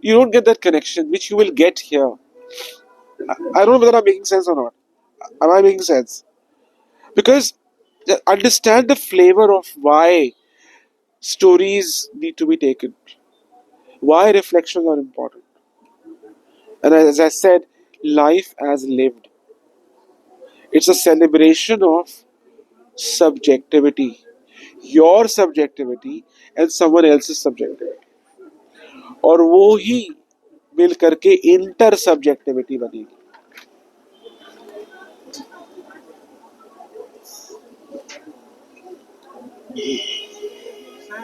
you don't get that connection which you will get here. I don't know whether I'm making sense or not. Am I making sense? Because understand the flavor of why stories need to be taken, why reflections are important. And as I said, life as lived, it's a celebration of subjectivity, your subjectivity and someone else's subjectivity, और वो ही मिल करके inter subjectivity बनेगी. Sir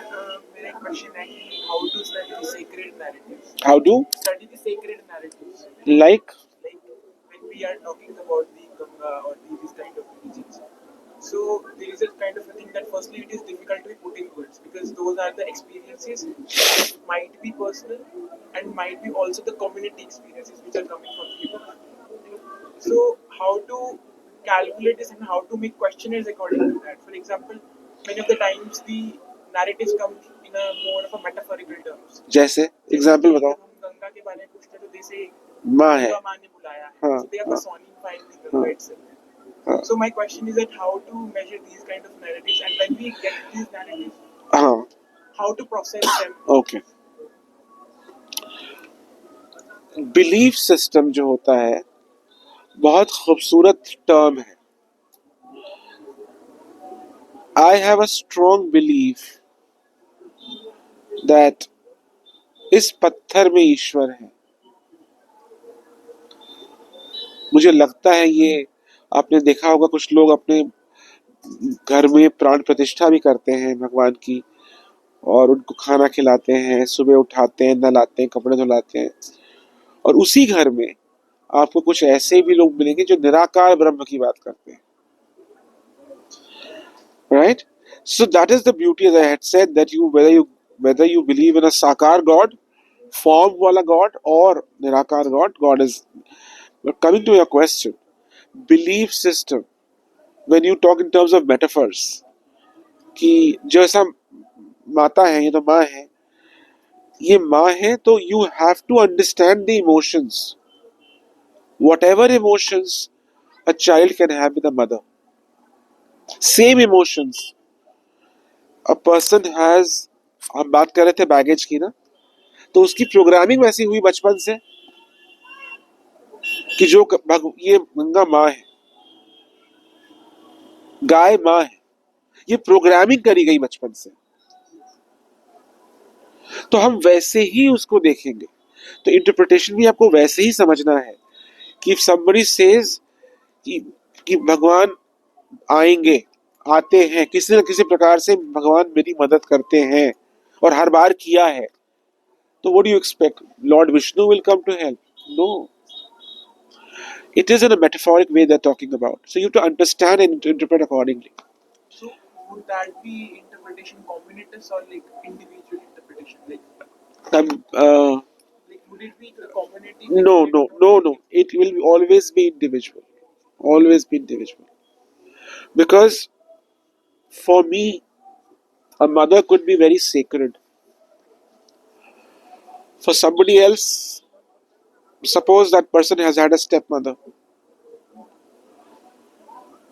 मेरा एक question है कि how to study the secret narratives. How to study the secret narratives. Like Like when we are talking about the Ganga or this kind of religions. So there is a kind of a thing that firstly it is difficult to put in words because those are the experiences that might be personal and might be also the community experiences which are coming from people. So how to calculate this and how to make questionnaires according to that. For example, many of the times the narratives come in a more of a metaphorical terms. जैसे example बताओ. हम गंगा के बारे में पूछते तो जैसे माँ है. गंगा माँ ने बुलाया है. हाँ, So they are हाँ. personifying the Ganga itself. हाँ. So my question is that how to measure these kind of narratives and when we get these narratives, हाँ. how to process them. Okay. Belief system जो होता है बहुत खूबसूरत term है. I have a strong belief that इस पत्थर में ईश्वर है. मुझे लगता है ये आपने देखा होगा, कुछ लोग अपने घर में प्राण प्रतिष्ठा भी करते हैं भगवान की और उनको खाना खिलाते हैं, सुबह उठाते हैं, नहलाते हैं, कपड़े धुलाते हैं. और उसी घर में आपको कुछ ऐसे भी लोग मिलेंगे जो निराकार ब्रह्म की बात करते हैं. Right? So that is the beauty, as I had said, that whether you believe in a Sakar God, form wala God, or Nirakar God is. But coming to your question, belief system, when you talk in terms of metaphors, कि जैसा माता है ये तो माँ है, ये माँ है तो you have to understand the emotions, whatever emotions a child can have with a mother. Same emotions a person has. हम बात कर रहे थे बैगेज की ना, तो उसकी प्रोग्रामिंग वैसी हुई बचपन से कि जो ये गंगा माँ है, गाय माँ है, ये प्रोग्रामिंग करी गई बचपन से. तो हम वैसे ही उसको देखेंगे. तो इंटरप्रिटेशन भी आपको वैसे ही समझना है कि if somebody says कि भगवान आएंगे, आते हैं, किसी न किसी प्रकार से भगवान मेरी मदद करते हैं और हर बार किया है, तो what do you expect? Lord Vishnu will come to help? No. It is in a metaphoric way they're talking about. So you have to understand and interpret accordingly. So would that be interpretation communitist or like individual interpretation? Like would it be the community? No. It will always be individual. Always be individual. Because for me, a mother could be very sacred. For somebody else, suppose that person has had a stepmother.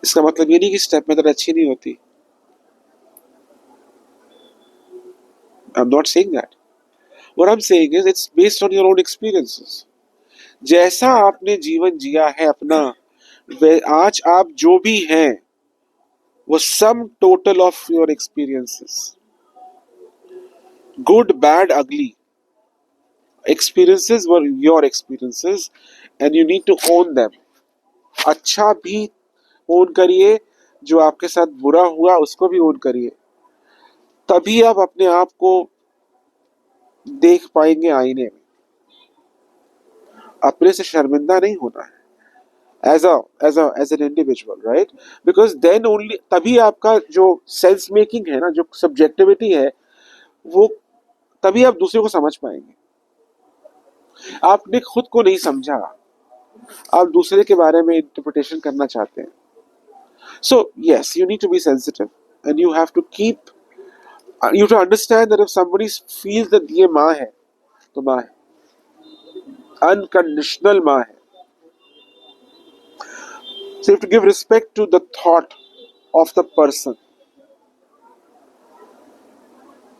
इसका मतलब ये नहीं कि stepmother अच्छी नहीं होती. I'm not saying that. What I'm saying is it's based on your own experiences. जैसा आपने जीवन जिया है अपना, आज आप जो भी हैं, वो sum total of your experiences. Good, bad, ugly. Experiences were your experiences and you need to own them. अच्छा भी own करिए, जो आपके साथ बुरा हुआ उसको भी own करिए. तभी आप अपने आप को देख पाएंगे आईने में. अपने से शर्मिंदा नहीं होना है. As an individual, right? Because then only तभी आपका जो sense making है ना, जो subjectivity है, वो तभी आप दूसरे को समझ पाएंगे. आपने खुद को नहीं समझा, आप दूसरे के बारे में इंटरप्रिटेशन करना चाहते हैं. So yes, you need to be sensitive and you have to understand that if somebody feels that ये माँ है, तो माँ है, unconditional माँ है. So you have to give respect to the thought of the person.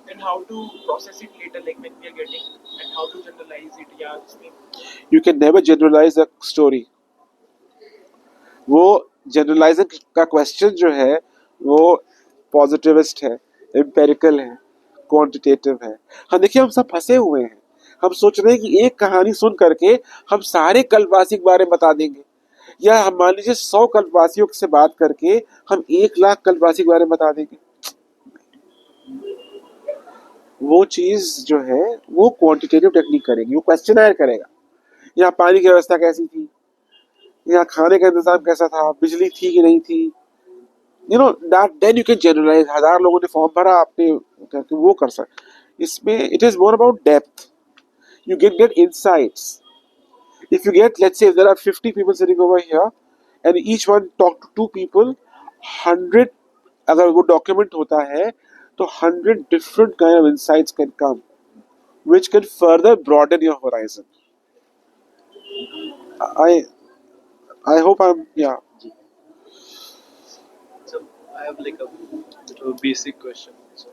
And how to process it later, like when we are getting, and how to generalize it. Yeah, You can never generalize a story. वो generalizing का question जो है, वो positivist है, empirical है, quantitative है. हाँ देखिए, हम सब फंसे हुए हैं. हम सोच रहे हैं कि एक कहानी सुन करके हम सारे कल्पवासी के बारे में बता देंगे, या हम मान लीजिए 100 कल्पवासियों से बात करके हम 1,00,000 कल्पवासी के बारे में बता देंगे. वो चीज जो है वो क्वांटिटेटिव टेक्निक करेगी, वो क्वेश्चनर करेगा. यहाँ पानी की व्यवस्था कैसी थी, यहाँ खाने का इंतजाम कैसा था, बिजली थी कि नहीं थी, you know that. Then you can generalise. 1000 लोगों ने फॉर्म भरा, आपने करके वो कर सकते. इसमें it is more about depth. You can get insights. If you get, let's say, if there are 50 people sitting over here, and each one talk to 2 people, 100, अगर वो document होता है, तो 100 different kind of insights can come, which can further broaden your horizon. I hope yeah. So I have like a basic question. So,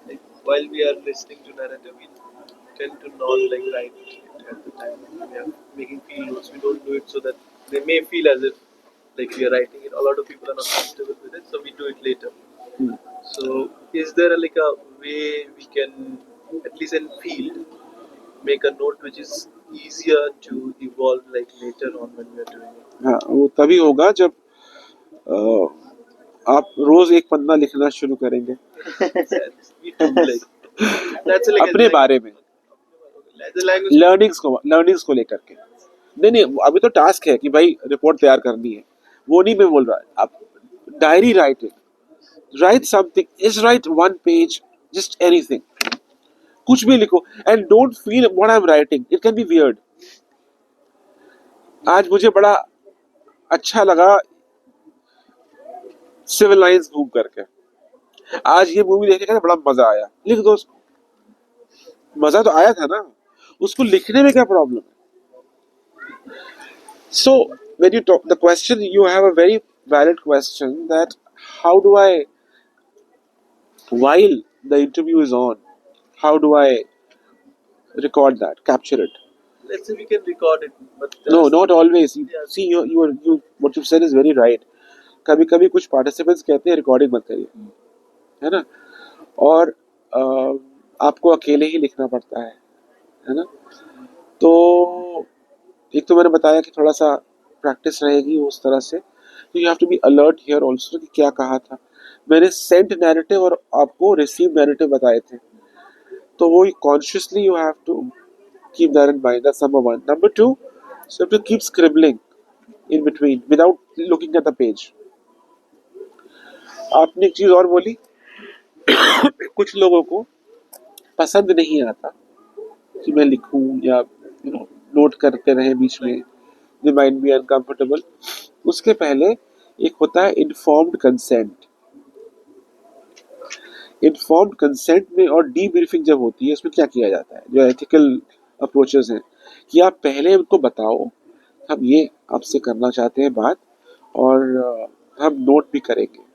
like while we are listening to narrative, we tend to not like write it at the time. We are making field notes. We don't do it so that they may feel as if like we are writing it. A lot of people are not comfortable with it, so we do it later. So is there like a way we can, at least in field, make a note which is easier to evolve like later on when we are doing it? हाँ, वो तभी होगा जब आप रोज एक पन्ना लिखना शुरू करेंगे. We do like that's like अपने बारे में, as a language. लर्निंग्स को लेकर के. नहीं, अभी तो टास्क है कि भाई रिपोर्ट तैयार करनी है, वो नहीं मैं बोल रहा. आप diary right something, just right 1 page, just anything, कुछ भी लिखो. And don't feel what I am writing, it can be weird. आज मुझे बड़ा अच्छा लगा सिविल लाइंस घूम करके, आज ये मूवी देखने का बड़ा मजा आया, लिख दो उसको. मजा तो आया था ना, उसको लिखने में क्या प्रॉब्लम है? So when you talk the question, you have a very valid question, that how do I, while the interview is on, how do I record that, capture it? Let's say we can record it, but No, not always. Yeah. See, you what you said is very right. कभी कभी कुछ participants कहते हैं recording मत करिए, है ना, और आपको अकेले ही लिखना पड़ता है ना. तो एक तो मैंने बताया कि थोड़ा सा प्रैक्टिस रहेगी उस तरह से, तो you have to be alert here also कि क्या कहा था। मैंने सेंट नैरेटिव और आपको रिसीव नैरेटिव बताए थे, तो वो consciously you have to keep that in mind. That's number one. Number two, so you have to keep scribbling in between without looking at the page. आपने एक चीज और बोली कुछ लोगों को पसंद नहीं आता कि मैं लिखूं या नोट करते रहे बीच में, they might be uncomfortable. उसके पहले एक होता है इन्फॉर्म्ड कंसेंट। इन्फॉर्म्ड कंसेंट में और डीब्रीफिंग जब होती है, उसमें क्या किया जाता है, जो एथिकल अप्रोचेस हैं, कि आप पहले उनको बताओ हम ये आपसे करना चाहते हैं बात, और हम नोट भी करेंगे।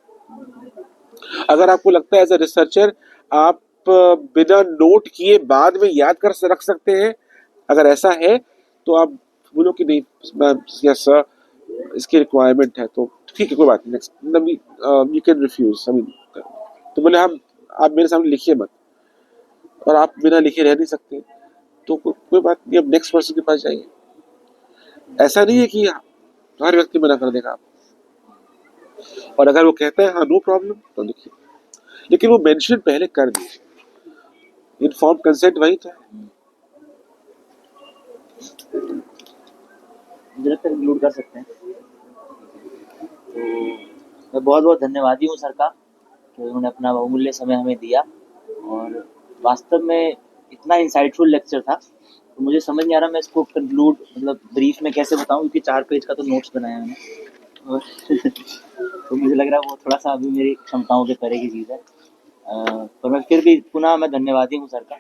अगर आपको लगता है एज अ रिसर्चर आप बिना नोट किए बाद में याद कर रख सकते हैं, अगर ऐसा है तो आप बोलो कि नहीं मैम यस सर इसकी रिक्वायरमेंट है, तो ठीक है कोई बात नहीं, next you can refuse. I mean तो बोले हम आप मेरे सामने लिखिए मत, और आप बिना लिखे रह नहीं सकते, तो कोई बात नहीं, अब नेक्स्ट पर्सन के पास जाइए। ऐसा नहीं है कि हर व्यक्ति मना कर देगा आपको, और अगर वो कहता है हाँ नो प्रॉब्लम तो लिखिए, लेकिन वो मेंशन पहले कर दीजिए। इन्फॉर्म कंसेंट वही तो है। मुझे कंक्लूड कर सकते हैं। तो मैं बहुत बहुत धन्यवादी हूँ सर का कि उन्होंने अपना बहुमूल्य समय हमें दिया, और वास्तव में इतना इंसाइटफुल लेक्चर था, तो मुझे समझ नहीं आ रहा मैं इसको कंक्लूड मतलब ब्रीफ में कैसे बताऊं, क्योंकि 4 पेज का तो नोट्स बनाया मैंने और तो मुझे लग रहा है वो थोड़ा सा अभी मेरी क्षमताओं के परे की चीज़ है। पर मैं फिर भी पुनः मैं धन्यवादी हूँ सर का,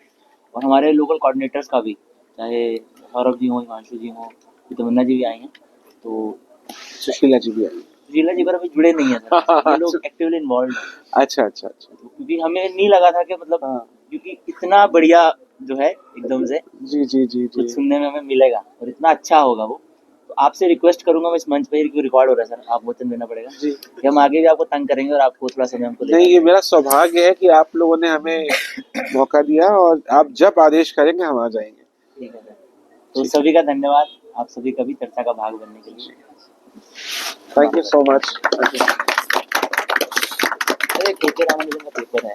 और हमारे लोकल कोऑर्डिनेटर्स का भी, चाहे सौरभ जी हों, हिमांशु जी हों, तमन्ना जी भी आई हैं, तो सुशीला जी भी आई। सुशीला जी पर अभी जुड़े नहीं है सर, ये लोग एक्टिवली इन्वॉल्व हैं। अच्छा अच्छा अच्छा। क्योंकि हमें नहीं लगा था कि मतलब क्योंकि इतना बढ़िया जो है एकदम से जी जी जी कुछ जी। सुनने में हमें मिलेगा और इतना अच्छा होगा वो, तो आपसे रिक्वेस्ट करूंगा मैं इस मंच पे, क्योंकि रिकॉर्ड हो रहा है सर, आप वचन देना पड़ेगा जी कि हम आगे भी आपको तंग करेंगे और आपको थोड़ा समय हमको देना नहीं, ये पड़ेगा। मेरा सौभाग्य है कि आप लोगों ने हमें मौका दिया, और आप जब आदेश करेंगे हम आ जाएंगे। ठीक है सर, तो सभी का धन्यवाद, आप सभी का भी चर्चा का भाग बनने के लिए। Thank you so much. अरे के रामानुजन